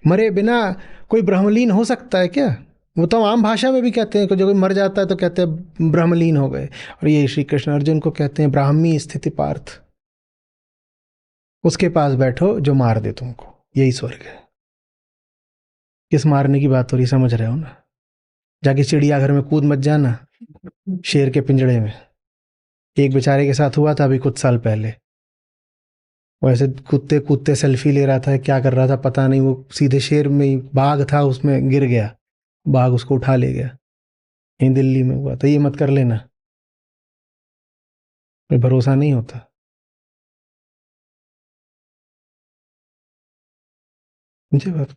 मरे बिना कोई ब्रह्मलीन हो सकता है क्या? वो तो आम भाषा में भी कहते हैं कि जो कोई मर जाता है तो कहते हैं ब्रह्मलीन हो गए, और ये श्री कृष्ण अर्जुन को कहते हैं ब्राह्मी स्थिति पार्थ। उसके पास बैठो जो मार दे तुमको, यही स्वर्ग है। किस मारने की बात हो रही, समझ रहे हो ना? जाके चिड़ियाघर में कूद मत जाना, शेर के पिंजड़े में। एक बेचारे के साथ हुआ था अभी कुछ साल पहले, वैसे कूदते कूदते सेल्फी ले रहा था, क्या कर रहा था पता नहीं, वो सीधे शेर में, बाघ था उसमें गिर गया, बाघ उसको उठा ले गया। यहीं दिल्ली में हुआ था, ये मत कर लेना, कोई भरोसा नहीं होता। मुझे बात,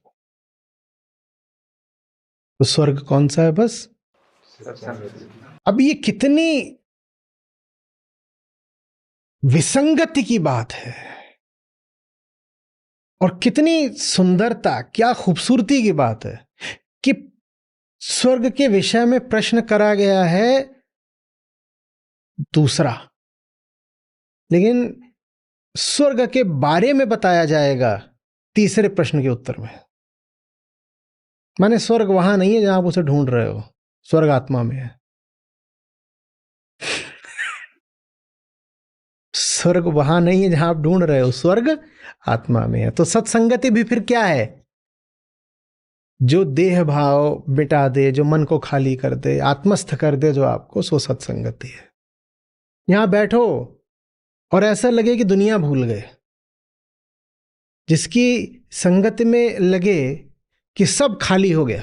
तो स्वर्ग कौन सा है? बस अब ये कितनी विसंगति की बात है, और कितनी सुंदरता, क्या खूबसूरती की बात है कि स्वर्ग के विषय में प्रश्न करा गया है दूसरा, लेकिन स्वर्ग के बारे में बताया जाएगा तीसरे प्रश्न के उत्तर में। माने स्वर्ग वहां नहीं है जहां आप उसे ढूंढ रहे हो, स्वर्ग आत्मा में है। स्वर्ग वहां नहीं है जहां आप ढूंढ रहे हो, स्वर्ग आत्मा में है। तो सत्संगति भी फिर क्या है? जो देह भाव मिटा दे, जो मन को खाली कर दे, आत्मस्थ कर दे जो आपको, सो सत्संगति है। यहां बैठो और ऐसा लगे कि दुनिया भूल गए, जिसकी संगति में लगे कि सब खाली हो गया,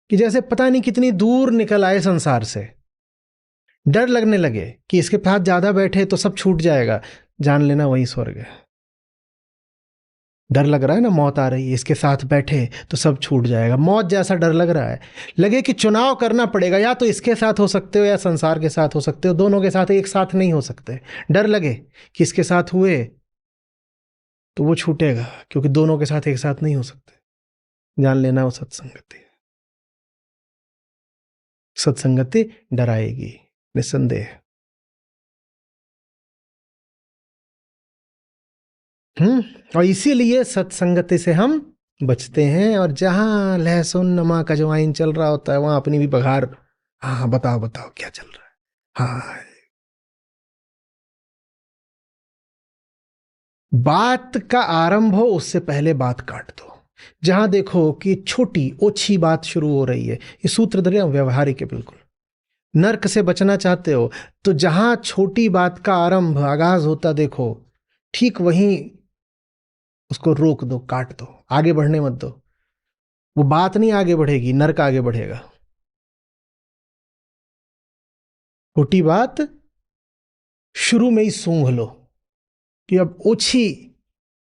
कि जैसे पता नहीं कितनी दूर निकल आए संसार से। डर लगने लगे कि इसके साथ ज्यादा बैठे तो सब छूट जाएगा, जान लेना वही स्वर्ग है। डर लग रहा है ना, मौत आ रही है, इसके साथ बैठे तो सब छूट जाएगा, मौत जैसा डर लग रहा है, लगे कि चुनाव करना पड़ेगा, या तो इसके साथ हो सकते हो या संसार के साथ हो सकते हो, दोनों के साथ एक साथ नहीं हो सकते। डर लगे कि इसके साथ हुए तो वो छूटेगा, क्योंकि दोनों के साथ एक साथ नहीं हो सकते, जान लेना वो सत्संगति है। सत्संगति डराएगी निस्संदेह। और इसीलिए सत्संगति से हम बचते हैं, और जहां लहसुन नमक अजवाइन चल रहा होता है वहां अपनी भी बघार, हाँ बताओ बताओ क्या चल रहा है। हाँ, बात का आरंभ हो उससे पहले बात काट दो। जहां देखो कि छोटी ओछी बात शुरू हो रही है, ये सूत्र धरे व्यवहारिक है बिल्कुल। नर्क से बचना चाहते हो तो जहां छोटी बात का आरंभ आगाज होता देखो, ठीक वहीं उसको रोक दो, काट दो, आगे बढ़ने मत दो। वो बात नहीं आगे बढ़ेगी, नर्क आगे बढ़ेगा। छोटी बात शुरू में ही सूंघ लो कि अब ओछी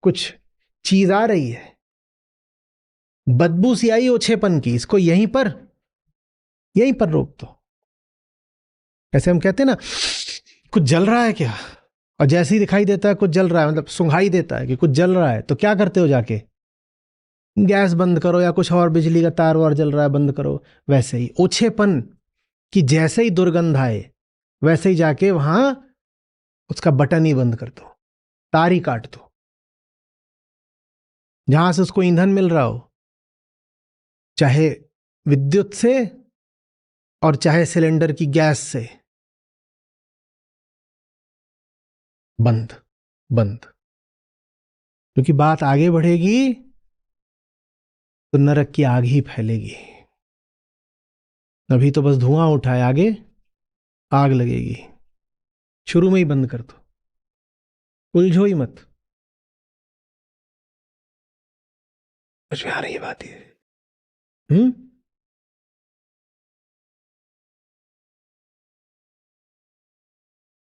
कुछ चीज आ रही है, बदबू सी आई ओछेपन की, इसको यहीं पर रोक दो। ऐसे हम कहते हैं ना, कुछ जल रहा है क्या, और जैसे ही दिखाई देता है कुछ जल रहा है, मतलब सुंघाई देता है कि कुछ जल रहा है, तो क्या करते हो, जाके गैस बंद करो, या कुछ और बिजली का तार वार जल रहा है बंद करो। वैसे ही ओछेपन की जैसे ही दुर्गंध आए, वैसे ही जाके वहां उसका बटन ही बंद कर दो, तार ही काट दो, जहां से उसको ईंधन मिल रहा हो, चाहे विद्युत से और चाहे सिलेंडर की गैस से। बंद बंद। क्योंकि बात आगे बढ़ेगी तो नरक की आग ही फैलेगी। अभी तो बस धुआं उठा है, आगे आग लगेगी। शुरू में ही बंद कर दो, उलझो ही मत। समझ में आ रही है बात ये?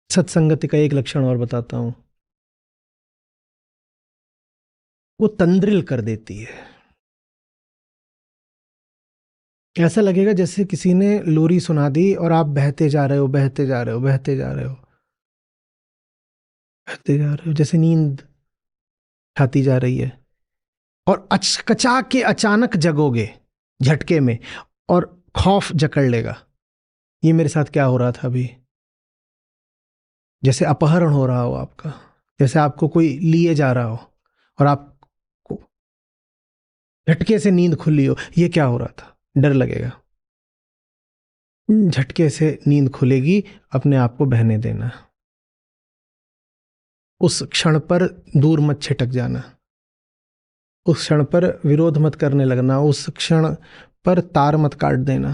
सत्संगति का एक लक्षण और बताता हूं, वो तंद्रिल कर देती है। ऐसा लगेगा जैसे किसी ने लोरी सुना दी और आप बहते जा रहे हो, बहते जा रहे हो, बहते जा रहे हो, बहते जा रहे हो, जैसे नींद खाती जा रही है, और अचकचा के अचानक जगोगे झटके में, और खौफ जकड़ लेगा। ये मेरे साथ क्या हो रहा था अभी, जैसे अपहरण हो रहा हो आपका, जैसे आपको कोई लिए जा रहा हो और आपको झटके से नींद खुली हो। ये क्या हो रहा था, डर लगेगा। झटके से नींद खुलेगी, अपने आप को बहने देना, उस क्षण पर दूर मत छिटक जाना, उस क्षण पर विरोध मत करने लगना, उस क्षण पर तार मत काट देना।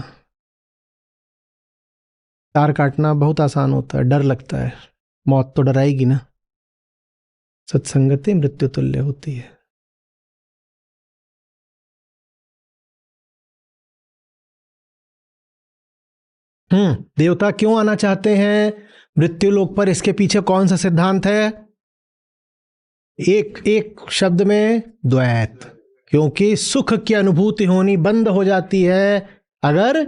तार काटना बहुत आसान होता है, डर लगता है, मौत तो डराएगी ना। सत्संगति मृत्यु तुल्य होती है। देवता क्यों आना चाहते हैं मृत्यु लोक पर, इसके पीछे कौन सा सिद्धांत है? एक शब्द में, द्वैत। क्योंकि सुख की अनुभूति होनी बंद हो जाती है अगर,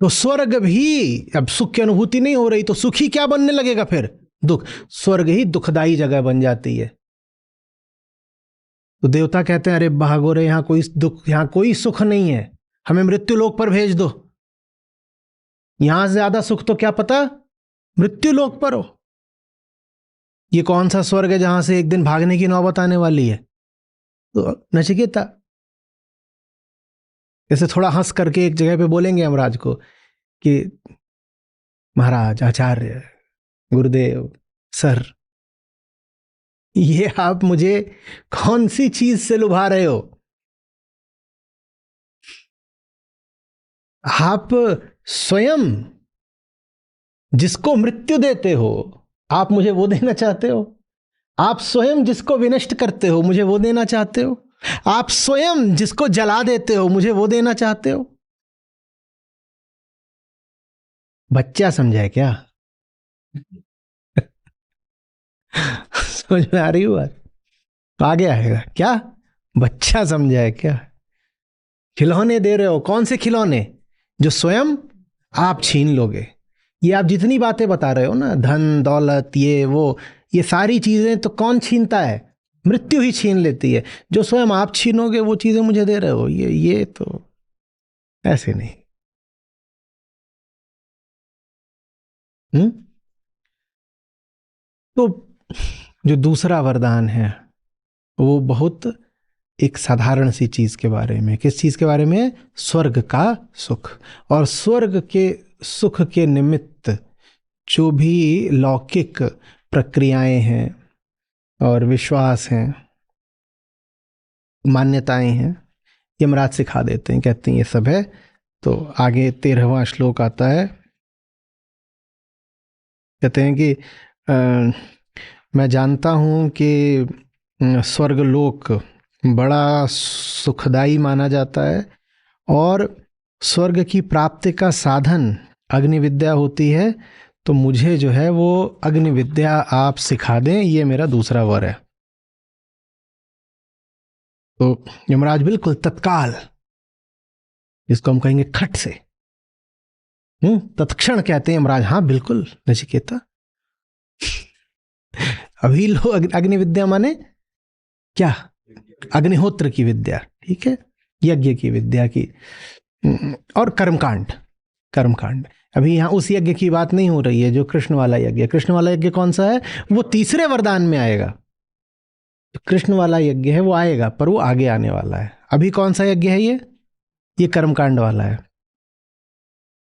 तो स्वर्ग भी, अब सुख की अनुभूति नहीं हो रही तो सुखी क्या बनने लगेगा फिर, दुख। स्वर्ग ही दुखदाई जगह बन जाती है। तो देवता कहते हैं, अरे भागो रे, यहां कोई दुख, यहां कोई सुख नहीं है, हमें मृत्यु लोक पर भेज दो। यहां से ज्यादा सुख तो क्या पता मृत्यु लोक पर हो। ये कौन सा स्वर्ग है जहां से एक दिन भागने की नौबत आने वाली है। तो नचिकेता जैसे थोड़ा हंस करके एक जगह पे बोलेंगे यमराज को कि महाराज, आचार्य, गुरुदेव, सर, ये आप मुझे कौन सी चीज से लुभा रहे हो? आप स्वयं जिसको मृत्यु देते हो, आप मुझे वो देना चाहते हो? आप स्वयं जिसको विनष्ट करते हो, मुझे वो देना चाहते हो? आप स्वयं जिसको जला देते हो, मुझे वो देना चाहते हो? बच्चा समझा है क्या? समझ में आ रही हो बात? आगे आएगा क्या? बच्चा समझा है क्या? खिलौने दे रहे हो, कौन से खिलौने? जो स्वयं आप छीन लोगे। ये आप जितनी बातें बता रहे हो ना, धन दौलत, ये वो, ये सारी चीजें तो कौन छीनता है? मृत्यु ही छीन लेती है। जो स्वयं आप छीनोगे वो चीजें मुझे दे रहे हो, ये तो ऐसे नहीं। तो जो दूसरा वरदान है वो बहुत एक साधारण सी चीज के बारे में। किस चीज के बारे में? स्वर्ग का सुख। और स्वर्ग के सुख के निमित्त जो भी लौकिक प्रक्रियाएं हैं और विश्वास हैं, मान्यताएं हैं, यमराज सिखा देते हैं, कहते हैं ये सब है। तो आगे 13वां श्लोक आता है, कहते हैं कि मैं जानता हूं कि स्वर्गलोक बड़ा सुखदाई माना जाता है और स्वर्ग की प्राप्ति का साधन अग्नि विद्या होती है। तो मुझे जो है वो अग्नि विद्या आप सिखा दें, ये मेरा दूसरा वर है। तो यमराज बिल्कुल तत्काल, जिसको हम कहेंगे खट से, तत्क्षण कहते हैं यमराज, हाँ बिल्कुल नचिकेता। अभी लोग अग्नि विद्या माने क्या? अग्निहोत्र की विद्या, ठीक है, यज्ञ की विद्या की, और कर्मकांड। कर्मकांड अभी यहाँ उस यज्ञ की बात नहीं हो रही है जो कृष्ण वाला यज्ञ। कृष्ण वाला यज्ञ कौन सा है? वो तीसरे वरदान में आएगा। तो कृष्ण वाला यज्ञ है वो आएगा, पर वो आगे आने वाला है। अभी कौन सा यज्ञ है? ये कर्मकांड वाला है।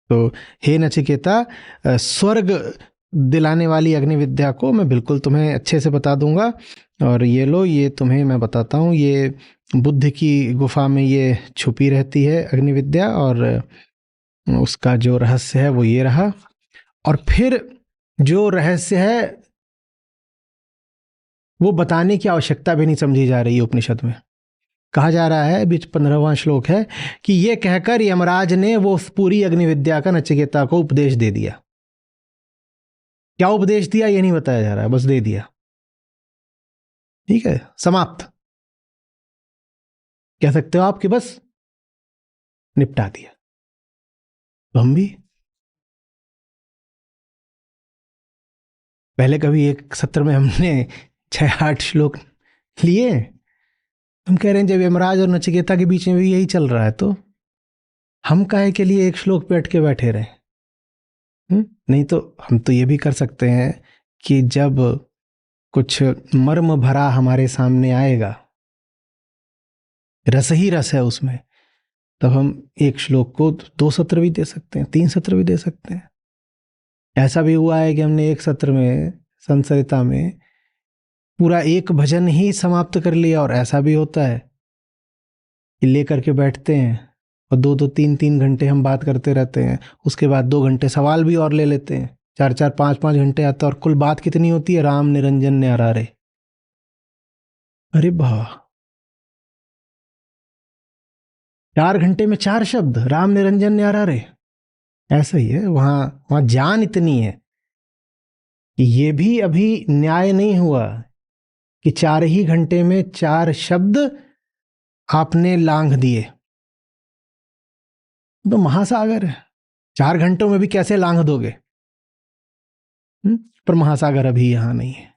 तो हे नचिकेता, स्वर्ग दिलाने वाली अग्नि विद्या को मैं बिल्कुल तुम्हें अच्छे से बता दूंगा। और ये लो, ये तुम्हें मैं बताता हूँ, ये बुद्ध की गुफा में ये छुपी रहती है अग्नि विद्या, और उसका जो रहस्य है वो ये रहा। और फिर जो रहस्य है वो बताने की आवश्यकता भी नहीं समझी जा रही है उपनिषद में। कहा जा रहा है, बीच 15वां श्लोक है कि ये कहकर यमराज ने वो पूरी अग्नि विद्या का नचिकेता को उपदेश दे दिया। क्या उपदेश दिया ये नहीं बताया जा रहा है, बस दे दिया। ठीक है, समाप्त कह सकते हो आप कि बस निपटा दिया। तो हम भी पहले कभी एक सत्र में हमने 6-8 श्लोक लिए। हम कह रहे हैं जब यमराज और नचिकेता के बीच में भी यही चल रहा है तो हम काहे के लिए एक श्लोक पे अटके बैठे रहे? नहीं तो हम तो ये भी कर सकते हैं कि जब कुछ मर्म भरा हमारे सामने आएगा, रस ही रस है उसमें, तब हम एक श्लोक को 2 सत्र भी दे सकते हैं, 3 सत्र भी दे सकते हैं। ऐसा भी हुआ है कि हमने एक सत्र में संसरिता में पूरा एक भजन ही समाप्त कर लिया, और ऐसा भी होता है कि लेकर के बैठते हैं और 2-2, 3-3 घंटे हम बात करते रहते हैं। उसके बाद 2 घंटे सवाल भी और ले लेते हैं, 4-4, 5-5 घंटे आता है। और कुल बात कितनी होती है? राम निरंजन न्यारे। अरे वाह, 4 घंटे में 4 शब्द, राम निरंजन न्यारे। ऐसा ही है, वहां जान इतनी है कि ये भी अभी न्याय नहीं हुआ कि 4 ही घंटे में 4 शब्द आपने लांघ दिए। तो महासागर है, 4 घंटों में भी कैसे लांघ दोगे? पर महासागर अभी यहां नहीं है।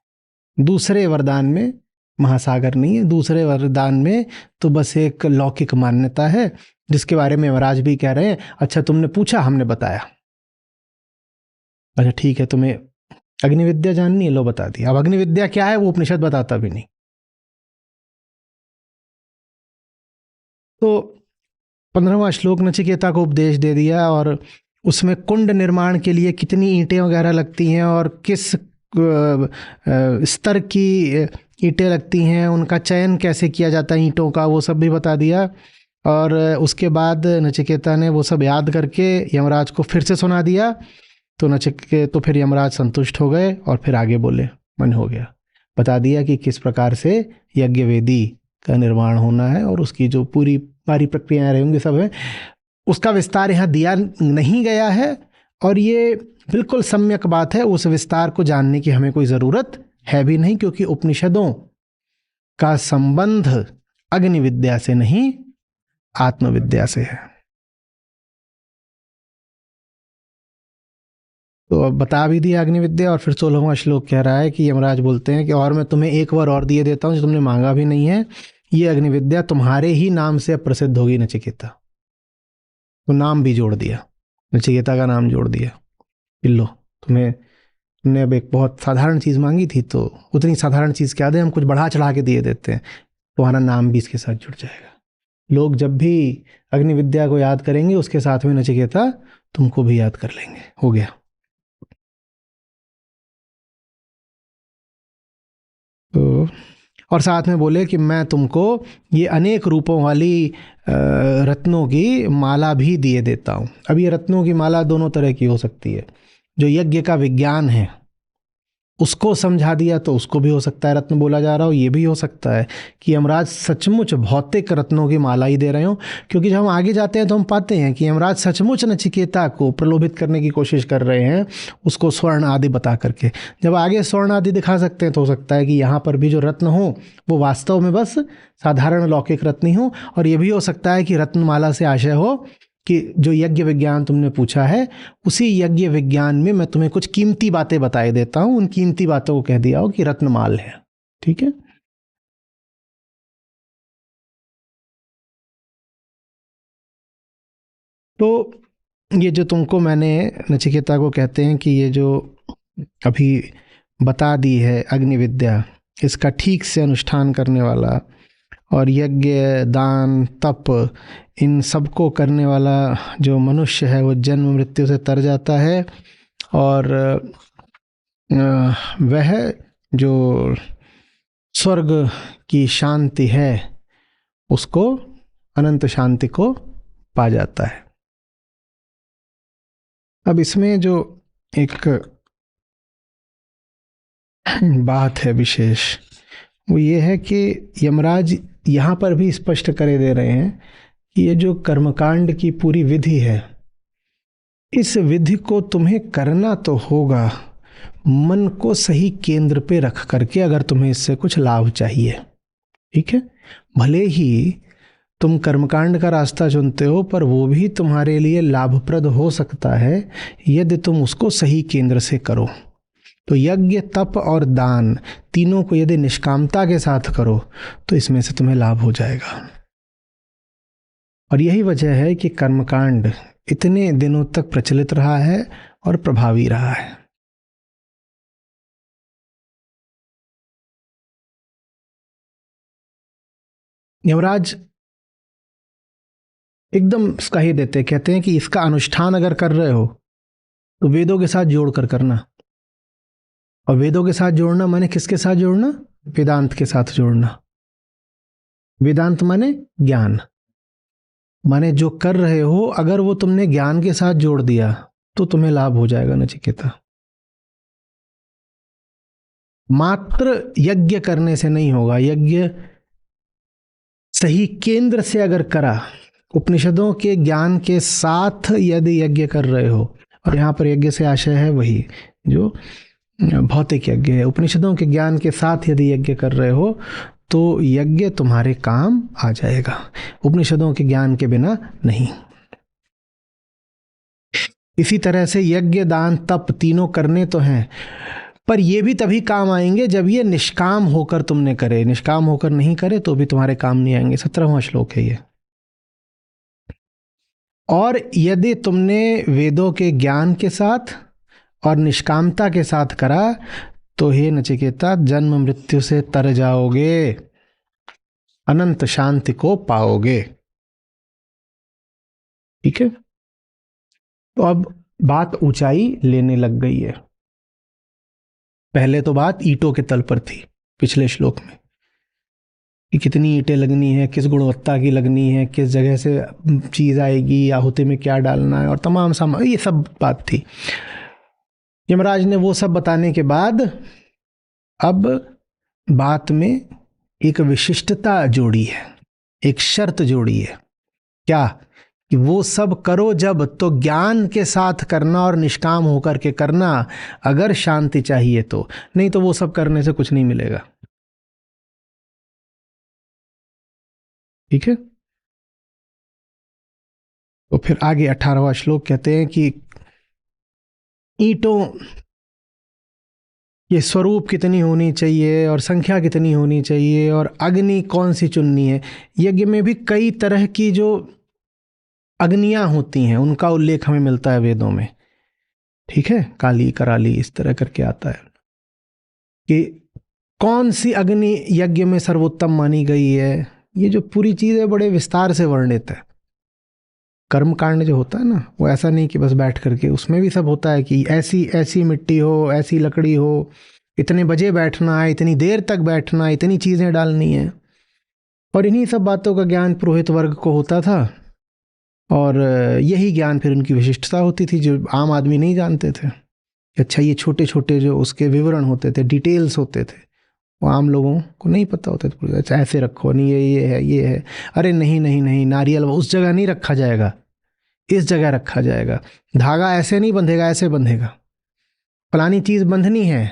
दूसरे वरदान में महासागर नहीं है। दूसरे वरदान में तो बस एक लौकिक मान्यता है, जिसके बारे में यमराज भी कह रहे हैं, अच्छा तुमने पूछा, हमने बताया। अच्छा ठीक है, तुम्हें अग्नि विद्या जाननी है, लो बता दिया। अब अग्नि विद्या क्या है वो उपनिषद बताता भी नहीं। तो 15वां श्लोक नचिकेता को उपदेश दे दिया, और उसमें कुंड निर्माण के लिए कितनी ईंटें वगैरह लगती हैं और किस स्तर की ईंटें लगती हैं, उनका चयन कैसे किया जाता है ईंटों का, वो सब भी बता दिया। और उसके बाद नचिकेता ने वो सब याद करके यमराज को फिर से सुना दिया। तो फिर यमराज संतुष्ट हो गए और फिर आगे बोले, मन हो गया। बता दिया कि किस प्रकार से यज्ञ वेदी का निर्माण होना है और उसकी जो पूरी सारी प्रक्रियाएं रहेंगी सब है। उसका विस्तार यहाँ दिया नहीं गया है, और ये बिल्कुल सम्यक बात है। उस विस्तार को जानने की हमें कोई ज़रूरत है भी नहीं, क्योंकि उपनिषदों का संबंध अग्नि विद्या से नहीं, आत्मविद्या से है। तो अब बता भी दिया अग्नि विद्या, और फिर 16वां श्लोक कह रहा है कि यमराज बोलते हैं कि और मैं तुम्हें एक बार और दिए देता हूं जो तुमने मांगा भी नहीं है। ये अग्नि विद्या तुम्हारे ही नाम से प्रसिद्ध होगी नचिकेता। तो नाम भी जोड़ दिया, नचिकेता का नाम जोड़ दिया। लो, तुमने अब एक बहुत साधारण चीज़ मांगी थी, तो उतनी साधारण चीज़ क्या दें, हम कुछ बढ़ा चढ़ा के दिए देते हैं, तुम्हारा नाम भी इसके साथ जुड़ जाएगा। लोग जब भी अग्नि विद्या को याद करेंगे उसके साथ में नचिकेता तुमको भी याद कर लेंगे। हो गया। तो और साथ में बोले कि मैं तुमको ये अनेक रूपों वाली रत्नों की माला भी दिए देता हूँ। अब ये रत्नों की माला दोनों तरह की हो सकती है। जो यज्ञ का विज्ञान है, उसको समझा दिया तो उसको भी हो सकता है रत्न बोला जा रहा हो। ये भी हो सकता है कि यमराज सचमुच भौतिक रत्नों की माला ही दे रहे हो, क्योंकि जब हम आगे जाते हैं तो हम पाते हैं कि यमराज सचमुच नचिकेता को प्रलोभित करने की कोशिश कर रहे हैं, उसको स्वर्ण आदि बता करके। जब आगे स्वर्ण आदि दिखा सकते हैं तो हो सकता है कि यहाँ पर भी जो रत्न हो वो वास्तव में बस साधारण लौकिक रत्न ही हो। और ये भी हो सकता है कि रत्नमाला से आशय हो कि जो यज्ञ विज्ञान तुमने पूछा है, उसी यज्ञ विज्ञान में मैं तुम्हें कुछ कीमती बातें बताए देता हूं, उन कीमती बातों को कह दिया हो कि रत्नमाल है। ठीक है। तो ये जो तुमको मैंने नचिकेता को कहते हैं कि ये जो अभी बता दी है अग्नि विद्या, इसका ठीक से अनुष्ठान करने वाला और यज्ञ दान तप इन सबको करने वाला जो मनुष्य है वो जन्म मृत्यु से तर जाता है, और वह जो स्वर्ग की शांति है उसको, अनंत शांति को पा जाता है। अब इसमें जो एक बात है विशेष, वो ये है कि यमराज यहाँ पर भी स्पष्ट करे दे रहे हैं कि ये जो कर्मकांड की पूरी विधि है, इस विधि को तुम्हें करना तो होगा मन को सही केंद्र पे रख करके, अगर तुम्हें इससे कुछ लाभ चाहिए। ठीक है। भले ही तुम कर्मकांड का रास्ता चुनते हो, पर वो भी तुम्हारे लिए लाभप्रद हो सकता है यदि तुम उसको सही केंद्र से करो। तो यज्ञ तप और दान तीनों को यदि निष्कामता के साथ करो तो इसमें से तुम्हें लाभ हो जाएगा। और यही वजह है कि कर्मकांड इतने दिनों तक प्रचलित रहा है और प्रभावी रहा है। यमराज एकदम इसका ही देते, कहते हैं कि इसका अनुष्ठान अगर कर रहे हो तो वेदों के साथ जोड़ कर करना। और वेदों के साथ जोड़ना माने किसके साथ जोड़ना? वेदांत के साथ जोड़ना। वेदांत माने ज्ञान, माने जो कर रहे हो अगर वो तुमने ज्ञान के साथ जोड़ दिया तो तुम्हें लाभ हो जाएगा नचिकेता। मात्र यज्ञ करने से नहीं होगा, यज्ञ सही केंद्र से अगर करा, उपनिषदों के ज्ञान के साथ यदि यज्ञ कर रहे हो, और यहाँ पर यज्ञ से आशय है वही जो भौतिक यज्ञ है, उपनिषदों के ज्ञान के साथ यदि यज्ञ कर रहे हो तो यज्ञ तुम्हारे काम आ जाएगा, उपनिषदों के ज्ञान के बिना नहीं। इसी तरह से यज्ञ दान तप तीनों करने तो हैं, पर ये भी तभी काम आएंगे जब ये निष्काम होकर तुमने करे। निष्काम होकर नहीं करे तो भी तुम्हारे काम नहीं आएंगे। 17वां श्लोक है ये। और यदि तुमने वेदों के ज्ञान के साथ और निष्कामता के साथ करा तो हे नचिकेता जन्म मृत्यु से तर जाओगे, अनंत शांति को पाओगे। ठीक है। तो अब बात ऊंचाई लेने लग गई है। पहले तो बात ईंटों के तल पर थी पिछले श्लोक में, कि कितनी ईंटें लगनी है, किस गुणवत्ता की लगनी है, किस जगह से चीज आएगी, आहुति में क्या डालना है, और तमाम सामान, ये सब बात थी। यमराज ने वो सब बताने के बाद अब बात में एक विशिष्टता जोड़ी है, एक शर्त जोड़ी है। क्या? कि वो सब करो जब तो ज्ञान के साथ करना और निष्काम होकर के करना, अगर शांति चाहिए तो, नहीं तो वो सब करने से कुछ नहीं मिलेगा। ठीक है। तो फिर आगे 18वां श्लोक कहते हैं कि ईंटों ये स्वरूप कितनी होनी चाहिए और संख्या कितनी होनी चाहिए और अग्नि कौन सी चुननी है। यज्ञ में भी कई तरह की जो अग्नियां होती हैं उनका उल्लेख हमें मिलता है वेदों में। ठीक है। काली कराली इस तरह करके आता है कि कौन सी अग्नि यज्ञ में सर्वोत्तम मानी गई है। ये जो पूरी चीज है बड़े विस्तार से वर्णित है। कर्म कांड जो होता है ना, वो ऐसा नहीं कि बस बैठ करके, उसमें भी सब होता है कि ऐसी ऐसी मिट्टी हो, ऐसी लकड़ी हो, इतने बजे बैठना है, इतनी देर तक बैठना है, इतनी चीजें डालनी है। और इन्हीं सब बातों का ज्ञान पुरोहित वर्ग को होता था, और यही ज्ञान फिर उनकी विशिष्टता होती थी जो आम आदमी नहीं जानते थे। अच्छा ये छोटे छोटे जो उसके विवरण होते थे, डिटेल्स होते थे, वो आम लोगों को नहीं पता होता था। अच्छा ऐसे रखो, नहीं ये है ये है, अरे नहीं नहीं नहीं, नारियल उस जगह नहीं रखा जाएगा, इस जगह रखा जाएगा, धागा ऐसे नहीं बंधेगा, ऐसे बंधेगा, फलानी चीज़ बंधनी है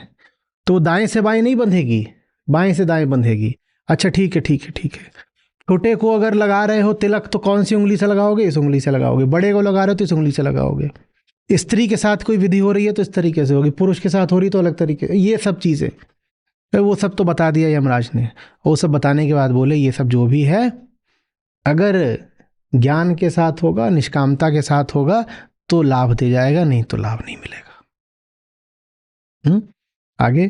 तो दाएं से बाएं नहीं बंधेगी, बाएं से दाएं बंधेगी। अच्छा ठीक है ठीक है ठीक है। छोटे को अगर लगा रहे हो तिलक तो कौन सी उंगली से लगाओगे? इस उंगली से लगाओगे। बड़े को लगा रहे हो तो इस उंगली से लगाओगे। स्त्री के साथ कोई विधि हो रही है तो इस तरीके से होगी, पुरुष के साथ हो रही तो अलग तरीके। ये सब चीज़ें वो सब तो बता दिया यमराज ने। वो सब बताने के बाद बोले ये सब जो भी है अगर ज्ञान के साथ होगा, निष्कामता के साथ होगा तो लाभ दे जाएगा, नहीं तो लाभ नहीं मिलेगा। आगे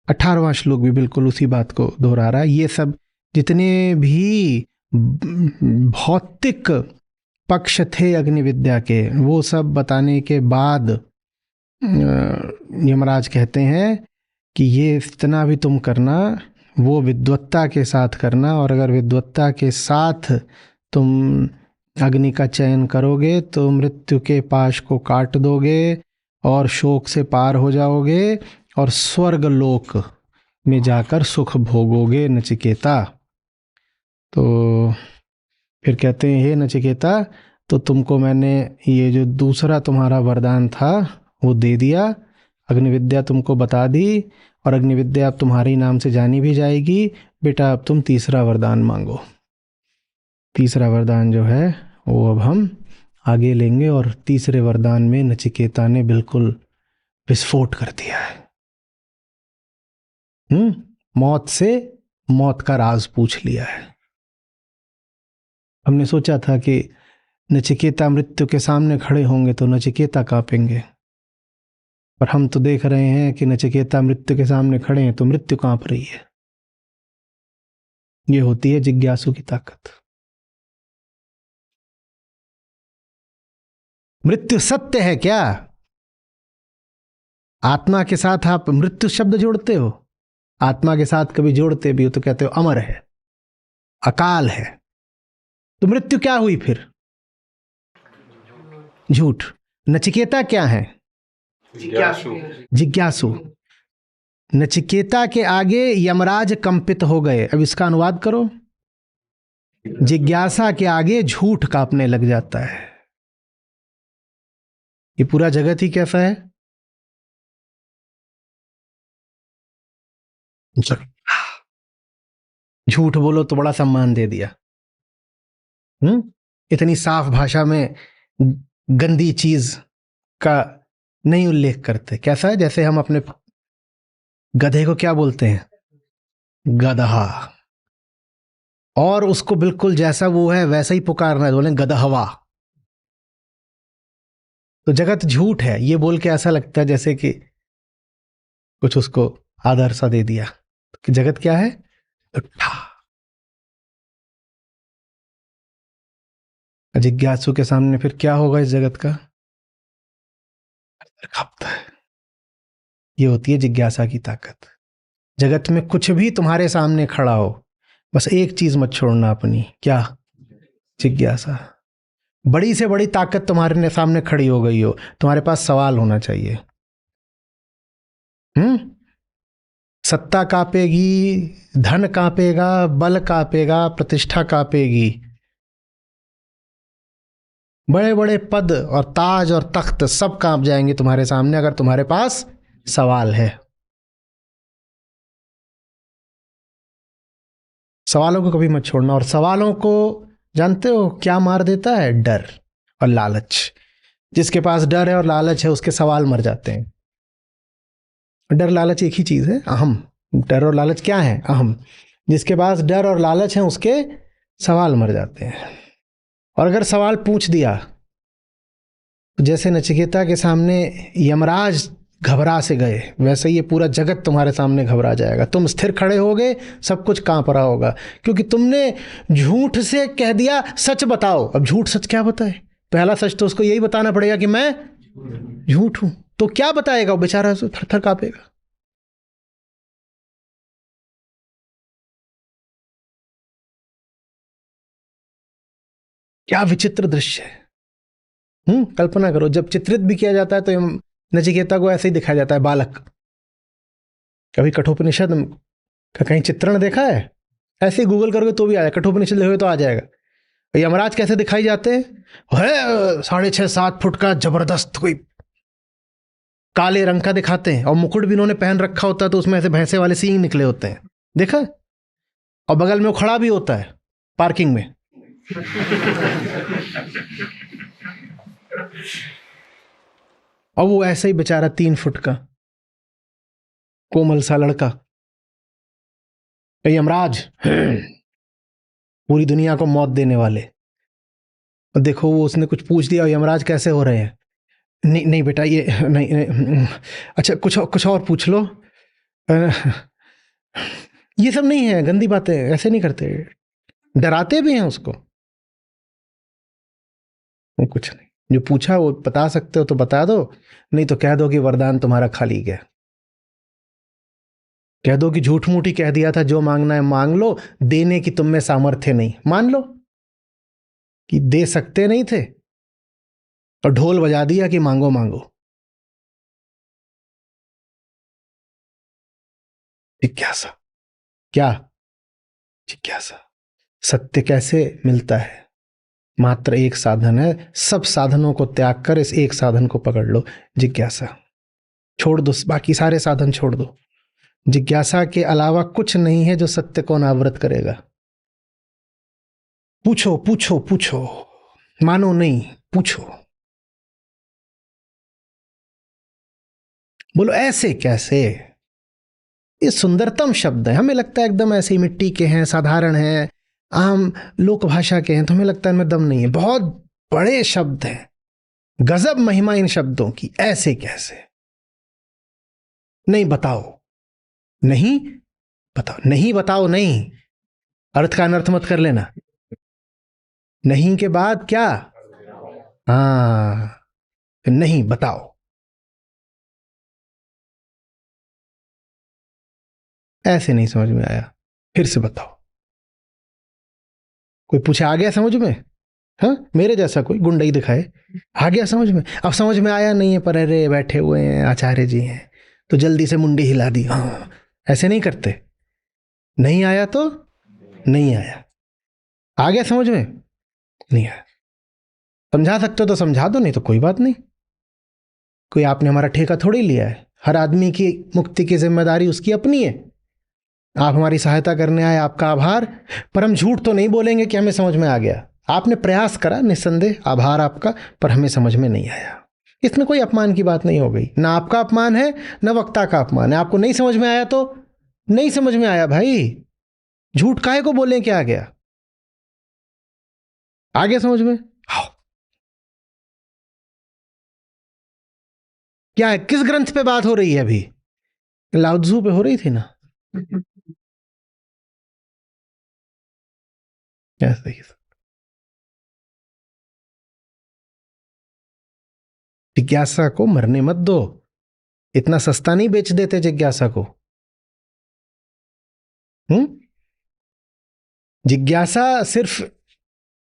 18वां श्लोक भी बिल्कुल उसी बात को दोहरा रहा है। ये सब जितने भी भौतिक पक्ष थे अग्नि विद्या के, वो सब बताने के बाद यमराज कहते हैं कि ये इतना भी तुम करना, वो विद्वत्ता के साथ करना, और अगर विद्वत्ता के साथ तुम अग्नि का चयन करोगे तो मृत्यु के पाश को काट दोगे और शोक से पार हो जाओगे और स्वर्ग लोक में जाकर सुख भोगोगे नचिकेता। तो फिर कहते हैं हे नचिकेता, तो तुमको मैंने ये जो दूसरा तुम्हारा वरदान था वो दे दिया, अग्निविद्या तुमको बता दी, और अग्निविद्या अब तुम्हारे नाम से जानी भी जाएगी। बेटा अब तुम तीसरा वरदान मांगो। तीसरा वरदान जो है वो अब हम आगे लेंगे, और तीसरे वरदान में नचिकेता ने बिल्कुल विस्फोट कर दिया है। मौत से मौत का राज पूछ लिया है। हमने सोचा था कि नचिकेता मृत्यु के सामने खड़े होंगे तो नचिकेता कांपेंगे, पर हम तो देख रहे हैं कि नचिकेता मृत्यु के सामने खड़े हैं तो मृत्यु कांप रही है। ये होती है जिज्ञासु की ताकत। मृत्यु सत्य है क्या? आत्मा के साथ आप मृत्यु शब्द जोड़ते हो, आत्मा के साथ कभी जोड़ते भी हो तो कहते हो अमर है, अकाल है। तो मृत्यु क्या हुई फिर? झूठ। नचिकेता क्या है? जिज्ञासु। नचिकेता के आगे यमराज कंपित हो गए। अब इसका अनुवाद करो। जिज्ञासा के आगे झूठ कांपने लग जाता है। ये पूरा जगत ही कैसा है? झूठ बोलो तो बड़ा सम्मान दे दिया। इतनी साफ भाषा में गंदी चीज का नहीं उल्लेख करते। कैसा है? जैसे हम अपने गधे को क्या बोलते हैं? गदहा। और उसको बिल्कुल जैसा वो है वैसा ही पुकारना है, बोले गदहवा। तो जगत झूठ है ये बोल के ऐसा लगता है जैसे कि कुछ उसको आदर सा दे दिया। कि जगत क्या है? जिज्ञासु के सामने फिर क्या होगा इस जगत का? ये होती है जिज्ञासा की ताकत। जगत में कुछ भी तुम्हारे सामने खड़ा हो, बस एक चीज मत छोड़ना अपनी। क्या? जिज्ञासा। बड़ी से बड़ी ताकत तुम्हारे सामने खड़ी हो गई हो, तुम्हारे पास सवाल होना चाहिए। सत्ता कांपेगी, धन कांपेगा, बल कांपेगा, प्रतिष्ठा कांपेगी, बड़े बड़े पद और ताज और तख्त सब कांप जाएंगे तुम्हारे सामने अगर तुम्हारे पास सवाल है। सवालों को कभी मत छोड़ना। और सवालों को जानते हो क्या मार देता है? डर और लालच। जिसके पास डर है और लालच है उसके सवाल मर जाते हैं। डर लालच एक ही चीज है, अहम। डर और लालच क्या है? अहम। जिसके पास डर और लालच है उसके सवाल मर जाते हैं। और अगर सवाल पूछ दिया तो जैसे नचिकेता के सामने यमराज घबरा से गए, वैसे ये पूरा जगत तुम्हारे सामने घबरा जाएगा। तुम स्थिर खड़े होगे, सब कुछ कांप रहा होगा, क्योंकि तुमने झूठ से कह दिया सच बताओ। अब झूठ सच क्या बताए? पहला सच तो उसको यही बताना पड़ेगा कि मैं झूठ हूं। तो क्या बताएगा वो बेचारा? थर थर कांपेगा। क्या विचित्र दृश्य है। कल्पना करो, जब चित्रित भी किया जाता है तो नचिकेता को ऐसे ही दिखाया जाता है, बालक। कभी कठोपनिषद का कहीं चित्रण देखा है? ऐसे ही गूगल करोगे तो भी आएगा, कठोपनिषद लिखोगे तो आ जाएगा। यमराज कैसे दिखाई जाते हैं? 6.5-7 फुट का जबरदस्त कोई काले रंग का दिखाते हैं, और मुकुट भी इन्होंने पहन रखा होता है तो उसमें ऐसे भैंसे वाले सींग निकले होते हैं, देखा? और बगल में वो खड़ा भी होता है पार्किंग में। और वो ऐसे ही बेचारा 3 फुट का कोमल सा लड़का, यमराज पूरी दुनिया को मौत देने वाले। और देखो वो उसने कुछ पूछ दिया और यमराज कैसे हो रहे हैं, नहीं नहीं बेटा ये नहीं, नहीं। अच्छा कुछ और पूछ लो। ये सब नहीं है, गंदी बातें, ऐसे नहीं करते, डराते भी हैं उसको। वो कुछ नहीं, जो पूछा वो बता सकते हो तो बता दो, नहीं तो कह दो कि वरदान तुम्हारा खाली गया। कह दो कि झूठ मूठ ही कह दिया था, जो मांगना है मांग लो, देने की तुम में सामर्थ्य नहीं। मान लो कि दे सकते नहीं थे और ढोल बजा दिया कि मांगो मांगो। जिज्ञासा, क्या जिज्ञासा? सत्य कैसे मिलता है? मात्र एक साधन है, सब साधनों को त्याग कर इस एक साधन को पकड़ लो, जिज्ञासा। छोड़ दो बाकी सारे साधन, छोड़ दो। जिज्ञासा के अलावा कुछ नहीं है जो सत्य को अनावृत करेगा। पूछो पूछो पूछो, मानो नहीं, पूछो। बोलो ऐसे कैसे? ये सुंदरतम शब्द है, हमें लगता है एकदम ऐसे ही मिट्टी के हैं, साधारण हैं, आम लोक भाषा के हैं, तो हमें लगता है इनमें दम नहीं है। बहुत बड़े शब्द हैं, गजब महिमा इन शब्दों की। ऐसे कैसे? नहीं बताओ, नहीं बताओ, नहीं बताओ, नहीं अर्थ का अनर्थ मत कर लेना। नहीं के बाद क्या? हाँ, नहीं बताओ। ऐसे नहीं समझ में आया, फिर से बताओ। कोई पूछे आ गया समझ में? हाँ, मेरे जैसा कोई गुंडई दिखाए, आ गया समझ में? अब समझ में आया नहीं है, पर अरे बैठे हुए हैं आचार्य जी हैं तो जल्दी से मुंडी हिला दी। हाँ, ऐसे नहीं करते। नहीं आया तो नहीं आया, आ गया समझ में? नहीं आया। समझा सकते हो तो समझा दो, नहीं तो कोई बात नहीं। कोई आपने हमारा ठेका थोड़ी लिया है, हर आदमी की मुक्ति की जिम्मेदारी उसकी अपनी है। आप हमारी सहायता करने आए, आपका आभार, पर हम झूठ तो नहीं बोलेंगे कि हमें समझ में आ गया। आपने प्रयास करा, निस्संदेह आभार आपका, पर हमें समझ में नहीं आया। इसमें कोई अपमान की बात नहीं हो गई, ना आपका अपमान है ना वक्ता का अपमान है। आपको नहीं समझ में आया तो नहीं समझ में आया भाई, झूठ काहे को बोलें, क्या आ गया? आ गया समझ में? आओ। क्या है, किस ग्रंथ पे बात हो रही है अभी? लाउत्जू पे हो रही थी ना? ऐसा ही। जिज्ञासा को मरने मत दो, इतना सस्ता नहीं बेच देते जिज्ञासा को। जिज्ञासा सिर्फ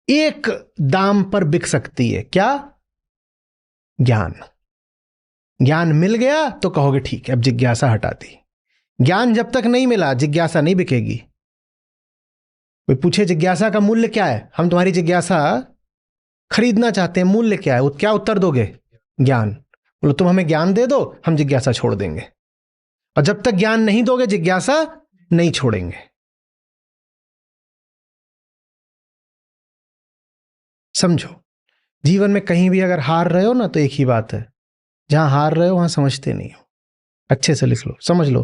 एक दाम पर बिक सकती है, क्या? ज्ञान। ज्ञान मिल गया तो कहोगे ठीक है, अब जिज्ञासा हटा दी। ज्ञान जब तक नहीं मिला जिज्ञासा नहीं बिकेगी। कोई पूछे जिज्ञासा का मूल्य क्या है, हम तुम्हारी जिज्ञासा खरीदना चाहते हैं, मूल्य क्या है, क्या उत्तर दोगे? ज्ञान। बोलो तुम हमें ज्ञान दे दो, हम जिज्ञासा छोड़ देंगे। और जब तक ज्ञान नहीं दोगे जिज्ञासा नहीं छोड़ेंगे। समझो, जीवन में कहीं भी अगर हार रहे हो ना तो एक ही बात है, जहां हार रहे हो वहां समझते नहीं हो। अच्छे से लिख लो, समझ लो,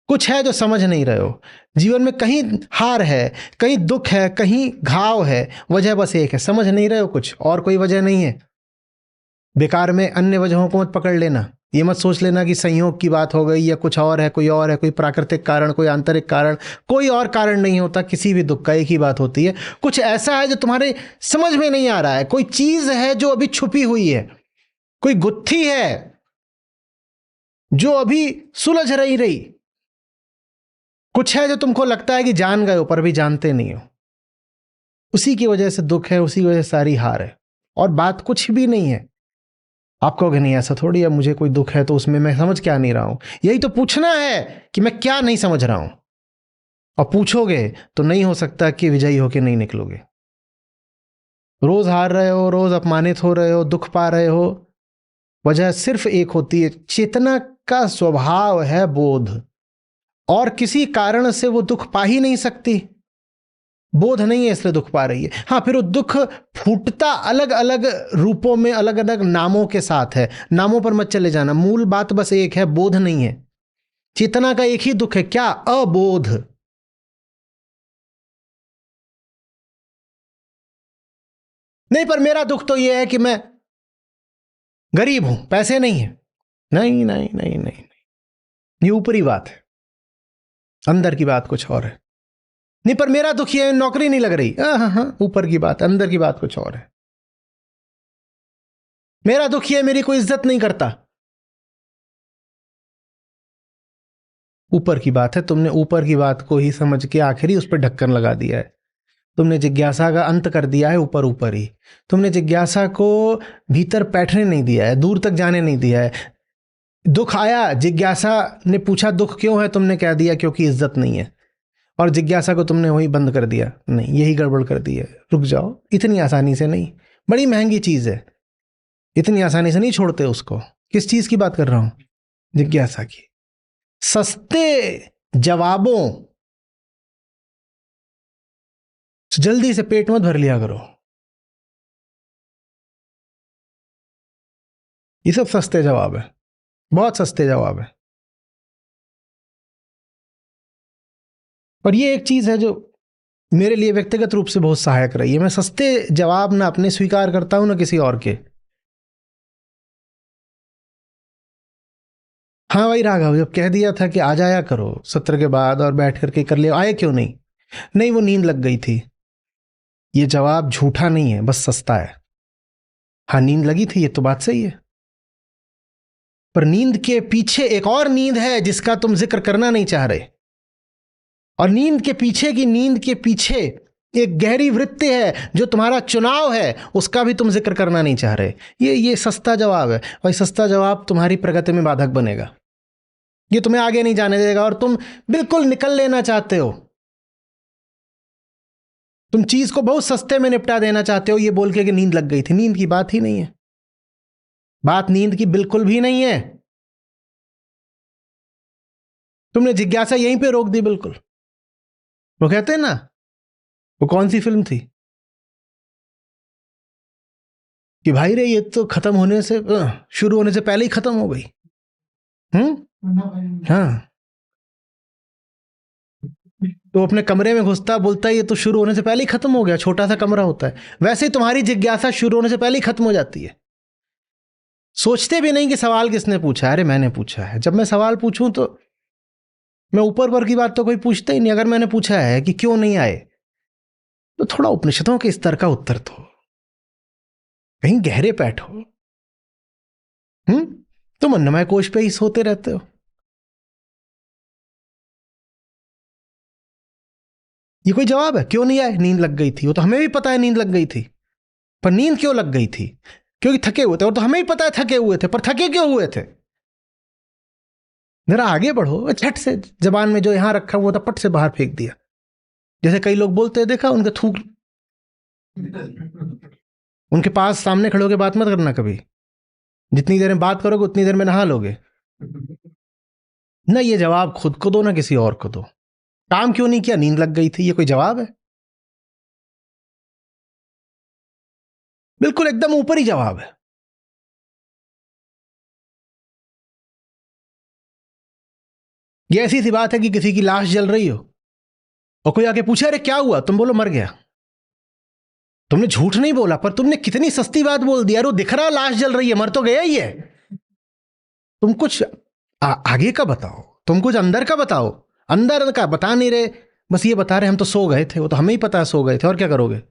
कुछ है जो समझ नहीं रहे हो। जीवन में कहीं हार है, कहीं दुख है, कहीं घाव है, वजह बस एक है, समझ नहीं रहे हो कुछ, और कोई वजह नहीं है। बेकार में अन्य वजहों को मत पकड़ लेना। ये मत सोच लेना कि संयोग की बात हो गई या कुछ और है, कोई और है, कोई प्राकृतिक कारण, कोई आंतरिक कारण, कोई और कारण नहीं होता किसी भी दुख का। एक ही बात होती है, कुछ ऐसा है जो तुम्हारे समझ में नहीं आ रहा है, कोई चीज है जो अभी छुपी हुई है, कोई गुत्थी है जो अभी सुलझ रही, कुछ है जो तुमको लगता है कि जान गए हो पर भी जानते नहीं हो। उसी की वजह से दुख है, उसी की वजह से सारी हार है, और बात कुछ भी नहीं है। आप कहोगे नहीं ऐसा थोड़ी है, मुझे कोई दुख है तो उसमें मैं समझ क्या नहीं रहा हूं। यही तो पूछना है कि मैं क्या नहीं समझ रहा हूं, और पूछोगे तो नहीं हो सकता कि विजयी होके नहीं निकलोगे। रोज हार रहे हो, रोज अपमानित हो रहे हो, दुख पा रहे हो, वजह सिर्फ एक होती है, चेतना का स्वभाव है बोध, और किसी कारण से वो दुख पा ही नहीं सकती, बोध नहीं है इसलिए दुख पा रही है। हाँ, फिर वो दुख फूटता अलग अलग रूपों में, अलग अलग नामों के साथ है। नामों पर मत चले जाना, मूल बात बस एक है, बोध नहीं है। चेतना का एक ही दुख है, क्या? अबोध। नहीं, पर मेरा दुख तो यह है कि मैं गरीब हूं, पैसे नहीं है। नहीं नहीं नहीं नहीं, ये ऊपरी बात है, अंदर की बात कुछ और है। नहीं, पर मेरा दुख ये है, नौकरी नहीं लग रही। हाँ हाँ, ऊपर की बात, अंदर की बात कुछ और है। मेरा दुख ये है, मेरी कोई इज्जत नहीं करता। ऊपर की बात है, तुमने ऊपर की बात को ही समझ के आखिरी उस पर ढक्कन लगा दिया है। तुमने जिज्ञासा का अंत कर दिया है ऊपर ऊपर ही। तुमने जिज्ञासा को भीतर बैठने नहीं दिया है, दूर तक जाने नहीं दिया है। दुख आया, जिज्ञासा ने पूछा दुख क्यों है, तुमने कह दिया क्योंकि इज्जत नहीं है, और जिज्ञासा को तुमने वही बंद कर दिया। नहीं, यही गड़बड़ कर दी है। रुक जाओ, इतनी आसानी से नहीं, बड़ी महंगी चीज है, इतनी आसानी से नहीं छोड़ते उसको। किस चीज की बात कर रहा हूं? जिज्ञासा की। सस्ते जवाबों जल्दी से पेट मत भर लिया करो। ये सब सस्ते जवाब है, बहुत सस्ते जवाब है। और ये एक चीज है जो मेरे लिए व्यक्तिगत रूप से बहुत सहायक रही है। मैं सस्ते जवाब ना अपने स्वीकार करता हूं ना किसी और के। हाँ भाई राघव, जब कह दिया था कि आ जाया करो सत्र के बाद और बैठ करके कर लिया, आए क्यों नहीं? नहीं, वो नींद लग गई थी। ये जवाब झूठा नहीं है, बस सस्ता है। हाँ, नींद लगी थी, ये तो बात सही है, पर नींद के पीछे एक और नींद है जिसका तुम जिक्र करना नहीं चाह रहे। और नींद के पीछे की नींद के पीछे एक गहरी वृत्ति है जो तुम्हारा चुनाव है, उसका भी तुम जिक्र करना नहीं चाह रहे। ये सस्ता जवाब है, और सस्ता जवाब तुम्हारी प्रगति में बाधक बनेगा। ये तुम्हें आगे नहीं जाने देगा, और तुम बिल्कुल निकल लेना चाहते हो। तुम चीज को बहुत सस्ते में निपटा देना चाहते हो, ये बोल के कि नींद लग गई थी। नींद की बात ही नहीं है, बात नींद की बिल्कुल भी नहीं है। तुमने जिज्ञासा यहीं पे रोक दी बिल्कुल। वो कहते हैं ना, वो कौन सी फिल्म थी कि भाई रे ये तो खत्म होने से, शुरू होने से पहले ही खत्म हो गई। हाँ, तो अपने कमरे में घुसता, बोलता है ये तो शुरू होने से पहले ही खत्म हो गया, छोटा सा कमरा होता है। वैसे ही तुम्हारी जिज्ञासा शुरू होने से पहले ही खत्म हो जाती है। सोचते भी नहीं कि सवाल किसने पूछा है। अरे मैंने पूछा है। जब मैं सवाल पूछूं तो मैं ऊपर पर की बात तो कोई पूछता ही नहीं। अगर मैंने पूछा है कि क्यों नहीं आए, तो थोड़ा उपनिषदों के स्तर का उत्तर दो, कहीं गहरे बैठो। तुम अन्नमय कोश पे ही सोते रहते हो। ये कोई जवाब है? क्यों नहीं आए? नींद लग गई थी। वो तो हमें भी पता है नींद लग गई थी, पर नींद क्यों लग गई थी? क्योंकि थके हुए थे। और तो हमें भी पता है थके हुए थे, पर थके क्यों हुए थे? जरा आगे बढ़ो। झट से जबान में जो यहां रखा हुआ था पट से बाहर फेंक दिया। जैसे कई लोग बोलते हैं, देखा उनके थूक। उनके पास सामने खड़े होकर बात मत करना कभी। जितनी देर में बात करोगे उतनी देर में नहा लोगे। ना ये जवाब खुद को दो, ना किसी और को दो। काम क्यों नहीं किया? नींद लग गई थी। ये कोई जवाब है? बिल्कुल एकदम ऊपर ही जवाब है। ये ऐसी सी बात है कि किसी की लाश जल रही हो और कोई आके पूछे अरे क्या हुआ, तुम बोलो मर गया। तुमने झूठ नहीं बोला, पर तुमने कितनी सस्ती बात बोल दी। यार वो दिख रहा लाश जल रही है, मर तो गया ही है। तुम कुछ आगे का बताओ, तुम कुछ अंदर का बताओ। अंदर का बता नहीं रहे, बस ये बता रहे हम तो सो गए थे। वो तो हमें ही पता है सो गए थे, और क्या करोगे?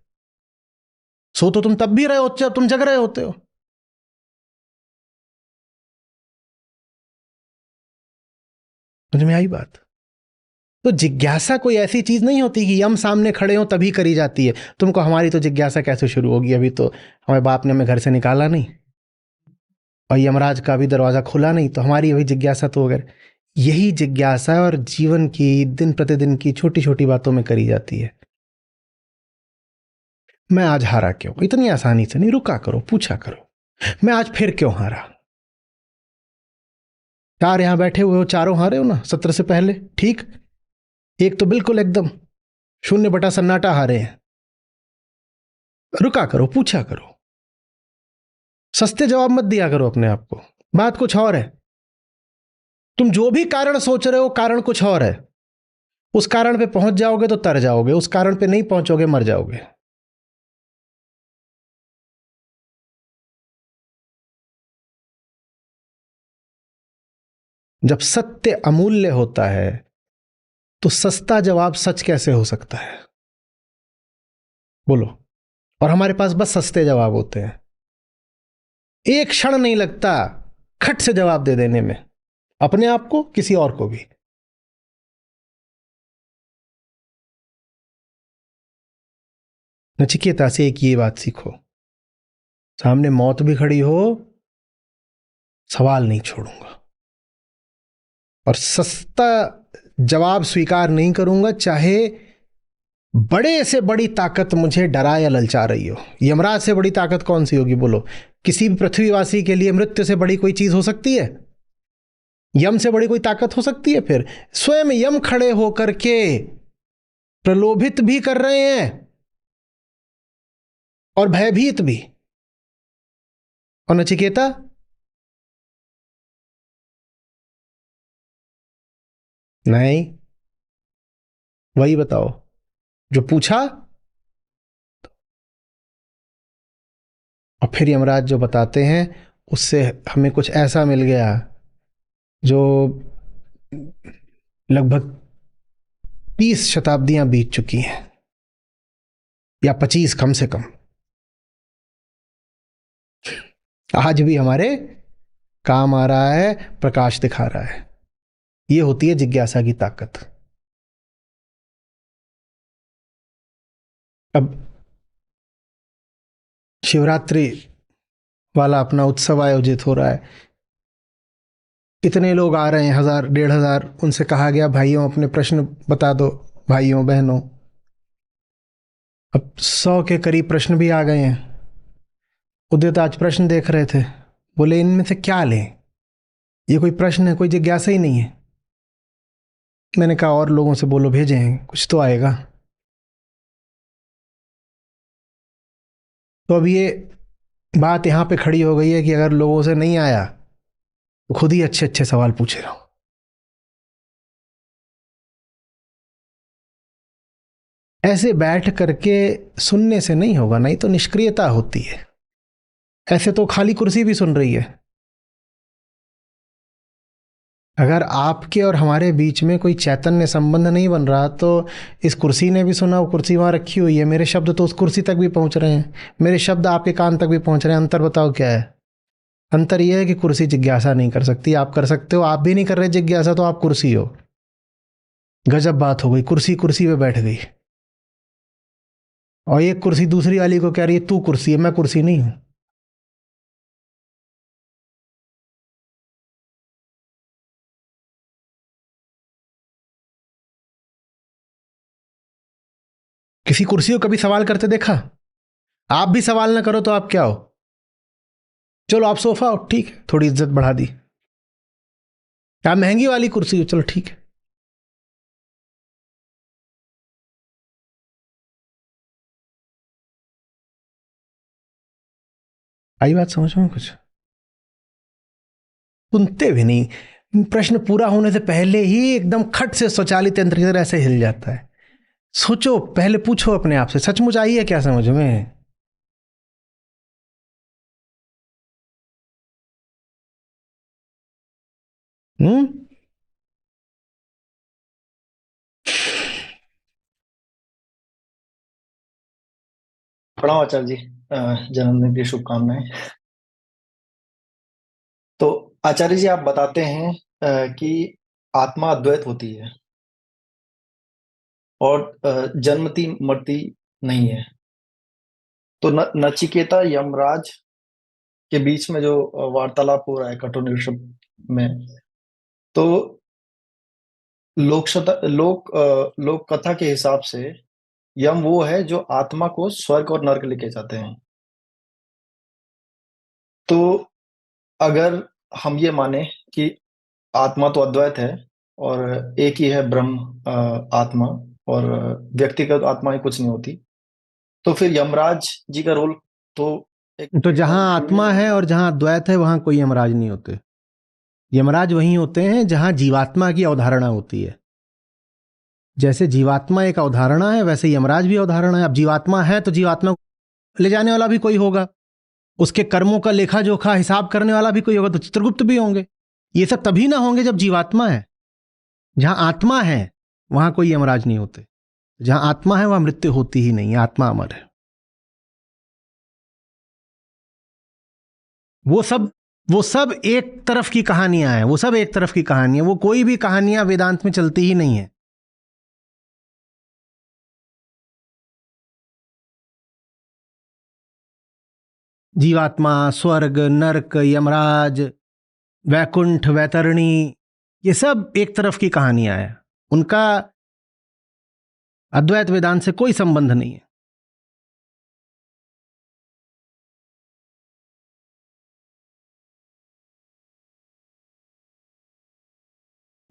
सो तो तुम तब भी रहे हो जब तुम जग रहे होते हो। समझ में आई बात? तो जिज्ञासा कोई ऐसी चीज नहीं होती कि यम सामने खड़े हो तभी करी जाती है। तुमको हमारी तो जिज्ञासा कैसे शुरू होगी, अभी तो हमारे बाप ने हमें घर से निकाला नहीं और यमराज का भी दरवाजा खुला नहीं, तो हमारी अभी जिज्ञासा तो अगर यही जिज्ञासा और जीवन की दिन प्रतिदिन की छोटी छोटी बातों में करी जाती है। मैं आज हारा क्यों, इतनी आसानी से नहीं, रुका करो, पूछा करो, मैं आज फिर क्यों हारा। चार यहां बैठे हुए हो, चारों हारे हो ना सत्र से पहले, ठीक, एक तो बिल्कुल एकदम शून्य बटा सन्नाटा हारे हैं। रुका करो, पूछा करो, सस्ते जवाब मत दिया करो अपने आप को। बात कुछ और है, तुम जो भी कारण सोच रहे हो कारण कुछ और है। उस कारण पे पहुंच जाओगे तो तर जाओगे, उस कारण पे नहीं पहुंचोगे मर जाओगे। जब सत्य अमूल्य होता है तो सस्ता जवाब सच कैसे हो सकता है, बोलो। और हमारे पास बस सस्ते जवाब होते हैं, एक क्षण नहीं लगता खट से जवाब दे देने में, अपने आप को, किसी और को भी। नचिकेता से एक ये बात सीखो, सामने मौत भी खड़ी हो सवाल नहीं छोड़ूंगा और सस्ता जवाब स्वीकार नहीं करूंगा, चाहे बड़े से बड़ी ताकत मुझे डरा या ललचा रही हो। यमराज से बड़ी ताकत कौन सी होगी, बोलो। किसी भी पृथ्वीवासी के लिए मृत्यु से बड़ी कोई चीज हो सकती है? यम से बड़ी कोई ताकत हो सकती है? फिर स्वयं यम खड़े होकर के प्रलोभित भी कर रहे हैं और भयभीत भी। और नचिकेता, नहीं, वही बताओ जो पूछा। और फिर यमराज जो बताते हैं उससे हमें कुछ ऐसा मिल गया जो लगभग 30 शताब्दियां बीत चुकी हैं, या 25 कम से कम, आज भी हमारे काम आ रहा है, प्रकाश दिखा रहा है। ये होती है जिज्ञासा की ताकत। अब शिवरात्रि वाला अपना उत्सव आयोजित हो रहा है, इतने लोग आ रहे हैं, 1000 1500। उनसे कहा गया भाइयों अपने प्रश्न बता दो, भाइयों बहनों। अब 100 के करीब प्रश्न भी आ गए हैं। उदित आज प्रश्न देख रहे थे, बोले इनमें से क्या लें, ये कोई प्रश्न है, कोई जिज्ञासा ही नहीं है। मैंने कहा और लोगों से बोलो भेजें, कुछ तो आएगा। तो अब ये बात यहां पे खड़ी हो गई है कि अगर लोगों से नहीं आया तो खुद ही अच्छे अच्छे सवाल पूछे रहो। ऐसे बैठ करके सुनने से नहीं होगा, नहीं तो निष्क्रियता होती है। ऐसे तो खाली कुर्सी भी सुन रही है। अगर आपके और हमारे बीच में कोई चैतन्य संबंध नहीं बन रहा तो इस कुर्सी ने भी सुना, वो कुर्सी वहां रखी हुई है, मेरे शब्द तो उस कुर्सी तक भी पहुंच रहे हैं, मेरे शब्द आपके कान तक भी पहुंच रहे हैं। अंतर बताओ क्या है? अंतर यह है कि कुर्सी जिज्ञासा नहीं कर सकती, आप कर सकते हो। आप भी नहीं कर रहे जिज्ञासा तो आप कुर्सी हो। गजब बात हो गई, कुर्सी कुर्सी पे बैठ गई और एक कुर्सी दूसरी वाली को कह रही है तू कुर्सी है, मैं कुर्सी नहीं हूं। किसी कुर्सी को कभी सवाल करते देखा? आप भी सवाल ना करो तो आप क्या हो? चलो आप सोफा हो, ठीक है, थोड़ी इज्जत बढ़ा दी। आप महंगी वाली कुर्सी हो, चलो ठीक है। आई बात समझ में कुछ? सुनते भी नहीं, प्रश्न पूरा होने से पहले ही एकदम खट से स्वचालित यंत्र की तरह ऐसे हिल जाता है। सोचो, पहले पूछो अपने आप से, सचमुच आई है क्या समझ में? हम्म। प्रणाम आचार्य जी। जन्मदिन की शुभकामनाएं। तो आचार्य जी आप बताते हैं कि आत्मा अद्वैत होती है, और जन्मती मरती नहीं है। तो नचिकेता यमराज के बीच में जो वार्तालाप हो रहा है कठोपनिषद में, तो लोक कथा के हिसाब से यम वो है जो आत्मा को स्वर्ग और नर्क लेके जाते हैं। तो अगर हम ये माने कि आत्मा तो अद्वैत है और एक ही है ब्रह्म आत्मा, और व्यक्तिगत आत्मा ही कुछ नहीं होती, तो फिर यमराज जी का रोल तो तो जहां आत्मा है और जहां अद्वैत है वहां कोई यमराज नहीं होते। यमराज वहीं होते हैं जहां जीवात्मा की अवधारणा होती है। जैसे जीवात्मा एक अवधारणा है वैसे यमराज भी अवधारणा है। अब जीवात्मा है तो जीवात्मा को ले जाने वाला भी कोई होगा, उसके कर्मों का लेखा जोखा हिसाब करने वाला भी कोई होगा, तो चित्रगुप्त भी होंगे। ये सब तभी ना होंगे जब जीवात्मा है। जहां आत्मा है वहां कोई यमराज नहीं होते। जहां आत्मा है वहां मृत्यु होती ही नहीं, आत्मा अमर है। वो सब एक तरफ की कहानियां हैं, वो सब एक तरफ की कहानियां, वो कोई भी कहानियां वेदांत में चलती ही नहीं है। जीवात्मा, स्वर्ग, नर्क, यमराज, वैकुंठ, वैतरणी, ये सब एक तरफ की कहानियां हैं। उनका अद्वैत वेदांत से कोई संबंध नहीं है।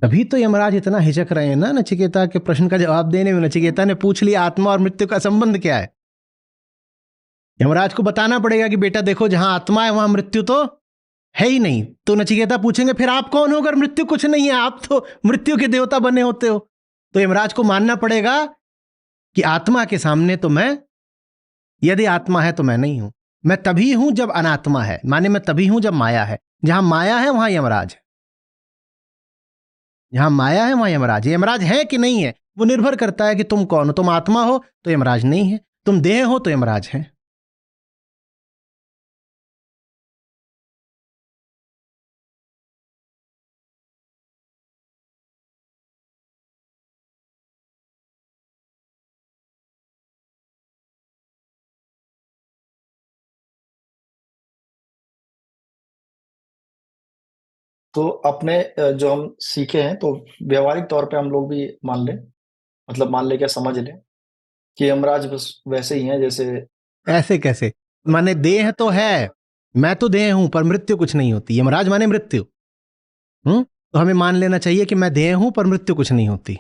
तभी तो यमराज इतना हिचक रहे हैं ना नचिकेता के प्रश्न का जवाब देने में। नचिकेता ने पूछ लिया आत्मा और मृत्यु का संबंध क्या है। यमराज को बताना पड़ेगा कि बेटा देखो, जहां आत्मा है वहां मृत्यु तो है ही नहीं। तो नचिकेता पूछेंगे फिर आप कौन हो अगर मृत्यु कुछ नहीं है? आप तो मृत्यु के देवता बने होते हो। तो यमराज को मानना पड़ेगा कि आत्मा के सामने तो मैं, यदि आत्मा है तो मैं नहीं हूं। मैं तभी हूं जब अनात्मा है, माने मैं तभी हूं जब माया है। जहां माया है वहां यमराज है। जहां माया है वहां यमराज है। यमराज है कि नहीं है वो निर्भर करता है कि तुम कौन हो। तुम आत्मा हो तो यमराज नहीं है, तुम देह हो तो यमराज है। तो अपने जो हम सीखे हैं, तो व्यवहारिक तौर पे हम लोग भी मान लें, मतलब मान ले क्या समझ लें कि यमराज बस वैसे ही हैं जैसे। ऐसे कैसे? माने देह तो है, मैं तो देह हूं, पर मृत्यु कुछ नहीं होती। यमराज माने मृत्यु। तो हमें मान लेना चाहिए कि मैं देह हूं पर मृत्यु कुछ नहीं होती,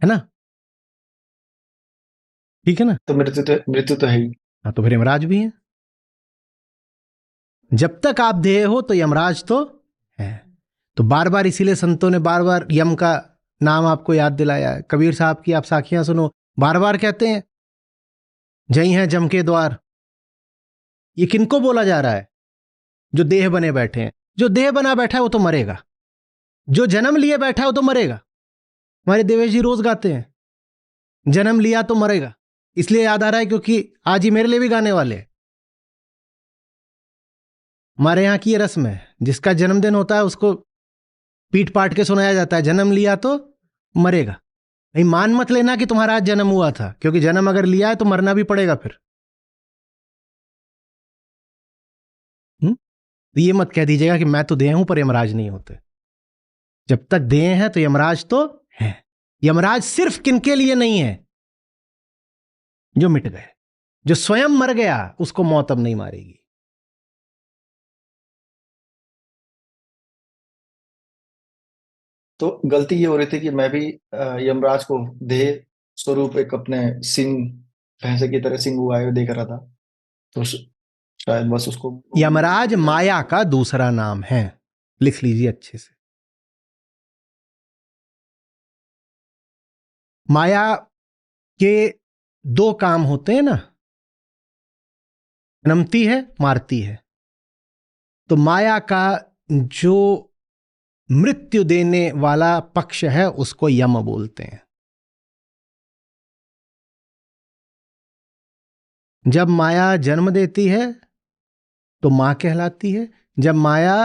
है ना? ठीक है ना? तो मृत्यु तो है ही। हाँ, तो फिर यमराज भी है। जब तक आप देह हो तो यमराज तो है। तो बार बार इसीलिए संतों ने बार बार यम का नाम आपको याद दिलाया है। कबीर साहब की आप साखियां सुनो, बार बार कहते हैं जई हैं जम के द्वार। ये किनको बोला जा रहा है? जो देह बने बैठे हैं। जो देह बना बैठा है वो तो मरेगा, जो जन्म लिए बैठा है वो तो मरेगा। हमारे देवेश जी रोज गाते हैं जन्म लिया तो मरेगा। इसलिए याद आ रहा है क्योंकि आज ही मेरे लिए भी गाने वाले हैं। हमारे यहाँ की ये रस्म है, जिसका जन्मदिन होता है उसको पीट पाट के सुनाया जाता है जन्म लिया तो मरेगा। नहीं, मान मत लेना कि तुम्हारा आज जन्म हुआ था, क्योंकि जन्म अगर लिया है तो मरना भी पड़ेगा फिर। तो ये मत कह दीजिएगा कि मैं तो देह हूं पर यमराज नहीं होते। जब तक देह है तो यमराज तो है। यमराज सिर्फ किनके लिए नहीं है? जो मिट गए, जो स्वयं मर गया उसको मौत अब नहीं मारेगी। तो गलती ये हो रही थी कि मैं भी यमराज को देह स्वरूप एक अपने सिंह, भैंसे की तरह सिंह उगाए हुए देख रहा था। तो शायद बस उसको यमराज माया का दूसरा नाम है, लिख लीजिए अच्छे से। माया के दो काम होते हैं ना, जन्मती है, मारती है। तो माया का जो मृत्यु देने वाला पक्ष है उसको यम बोलते हैं। जब माया जन्म देती है तो मां कहलाती है, जब माया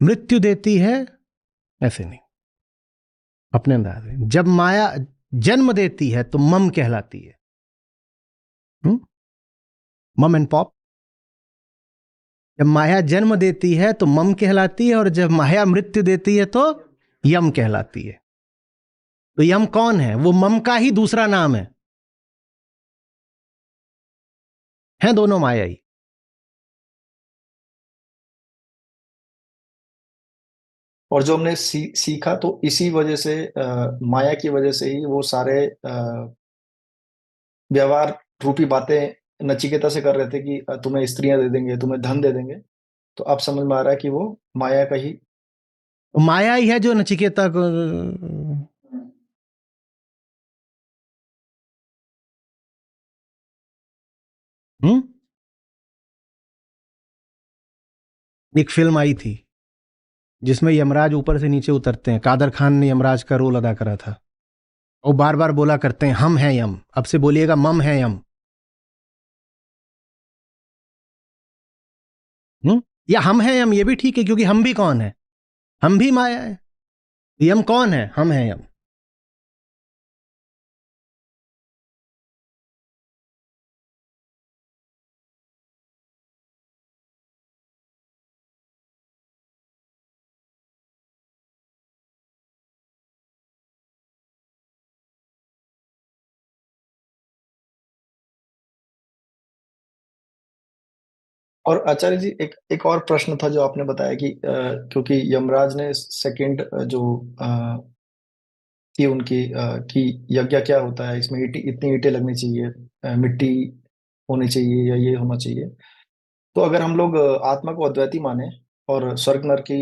मृत्यु देती है ऐसे नहीं। अपने अंदाज में। जब माया जन्म देती है तो मम कहलाती है, मम एंड पॉप। जब माया जन्म देती है तो मम कहलाती है, और जब माया मृत्यु देती है तो यम कहलाती है। तो यम कौन है? वो मम का ही दूसरा नाम है दोनों माया ही। और जो हमने सीखा तो इसी वजह से माया की वजह से ही वो सारे व्यवहार रूपी बातें नचिकेता से कर रहे थे कि तुम्हें स्त्रियां दे देंगे, तुम्हें धन दे देंगे। तो अब समझ में आ रहा है कि वो माया का ही माया ही है जो नचिकेता को। एक फिल्म आई थी जिसमें यमराज ऊपर से नीचे उतरते हैं। कादर खान ने यमराज का रोल अदा करा था। वो बार बार बोला करते हैं हम हैं यम, अब से बोलिएगा मम है यम। या हम हैं यम, ये भी ठीक है, क्योंकि हम भी कौन है? हम भी माया है। यम कौन है? हम हैं यम। और आचार्य जी, एक और प्रश्न था जो आपने बताया कि क्योंकि यमराज ने सेकंड जो थी उनकी कि यज्ञ क्या होता है, इसमें इतनी ईंटें लगनी चाहिए, मिट्टी होनी चाहिए या ये होना चाहिए। तो अगर हम लोग आत्मा को अद्वैती माने और स्वर्ग नरक की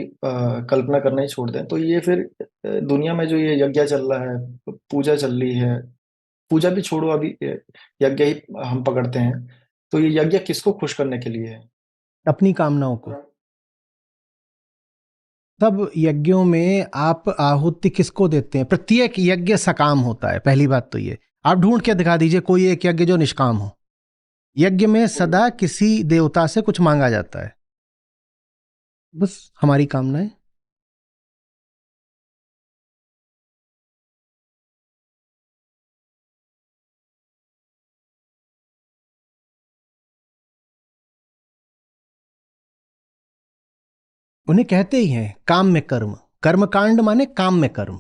कल्पना करना ही छोड़ दें, तो ये फिर दुनिया में जो ये यज्ञ चल रहा है, पूजा चल रही है, पूजा भी छोड़ो, अभी यज्ञ ही हम पकड़ते हैं, तो ये यज्ञ किसको खुश करने के लिए है? अपनी कामनाओं को। सब यज्ञों में आप आहुति किसको देते हैं? प्रत्येक यज्ञ सकाम होता है, पहली बात तो ये। आप ढूंढ के दिखा दीजिए कोई एक यज्ञ जो निष्काम हो। यज्ञ में सदा किसी देवता से कुछ मांगा जाता है, बस हमारी कामनाएं। उन्हें कहते ही हैं काम में कर्म। कर्म कांड माने काम में कर्म।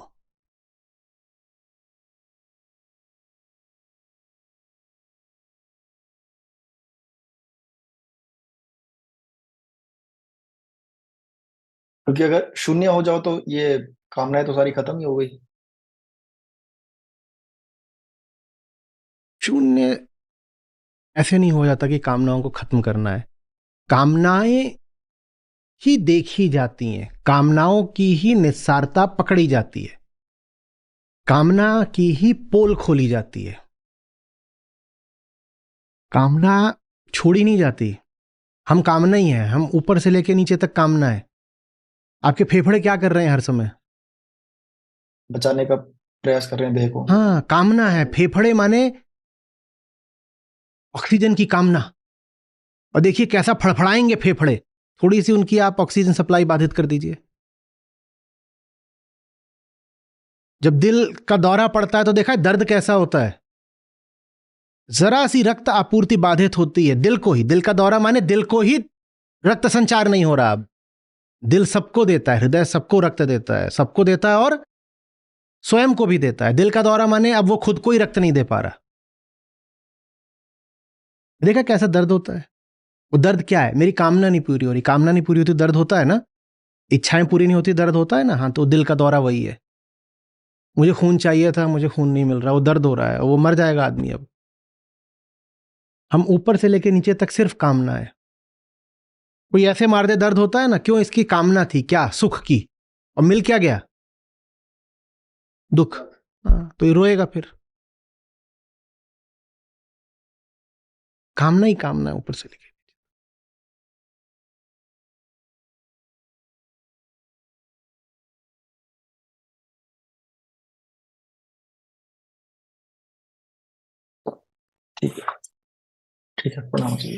क्योंकि अगर शून्य हो जाओ तो ये कामनाएं तो सारी खत्म ही हो गई। शून्य ऐसे नहीं हो जाता कि कामनाओं को खत्म करना है। कामनाएं ही देखी जाती हैं, कामनाओं की ही निस्सारता पकड़ी जाती है, कामना की ही पोल खोली जाती है। कामना छोड़ी नहीं जाती। हम कामना ही है, हम ऊपर से लेके नीचे तक कामना है। आपके फेफड़े क्या कर रहे हैं हर समय? बचाने का प्रयास कर रहे हैं देह को। हाँ, कामना है। फेफड़े माने ऑक्सीजन की कामना। और देखिए कैसा फड़फड़ाएंगे फेफड़े, थोड़ी सी उनकी आप ऑक्सीजन सप्लाई बाधित कर दीजिए। जब दिल का दौरा पड़ता है तो देखा है दर्द कैसा होता है? जरा सी रक्त आपूर्ति बाधित होती है दिल को ही। दिल का दौरा माने दिल को ही रक्त संचार नहीं हो रहा। अब दिल सबको देता है, हृदय सबको रक्त देता है, सबको देता है और स्वयं को भी देता है। दिल का दौरा माने अब वो खुद को ही रक्त नहीं दे पा रहा। देखा कैसा दर्द होता है? वो दर्द क्या है? मेरी कामना नहीं पूरी हो रही। कामना नहीं पूरी होती दर्द होता है ना। इच्छाएं पूरी नहीं होती दर्द होता है ना। हाँ, तो दिल का दौरा वही है। मुझे खून चाहिए था, मुझे खून नहीं मिल रहा, वो दर्द हो रहा है, वो मर जाएगा आदमी। अब हम ऊपर से लेके नीचे तक सिर्फ कामना है। कोई ऐसे मार दे दर्द होता है ना। क्यों? इसकी कामना थी क्या? सुख की, और मिल क्या गया? दुख। हाँ, तो ये रोएगा फिर। कामना ही कामना है ऊपर से लेके। ठीक है, ठीक है, प्रणाम जी।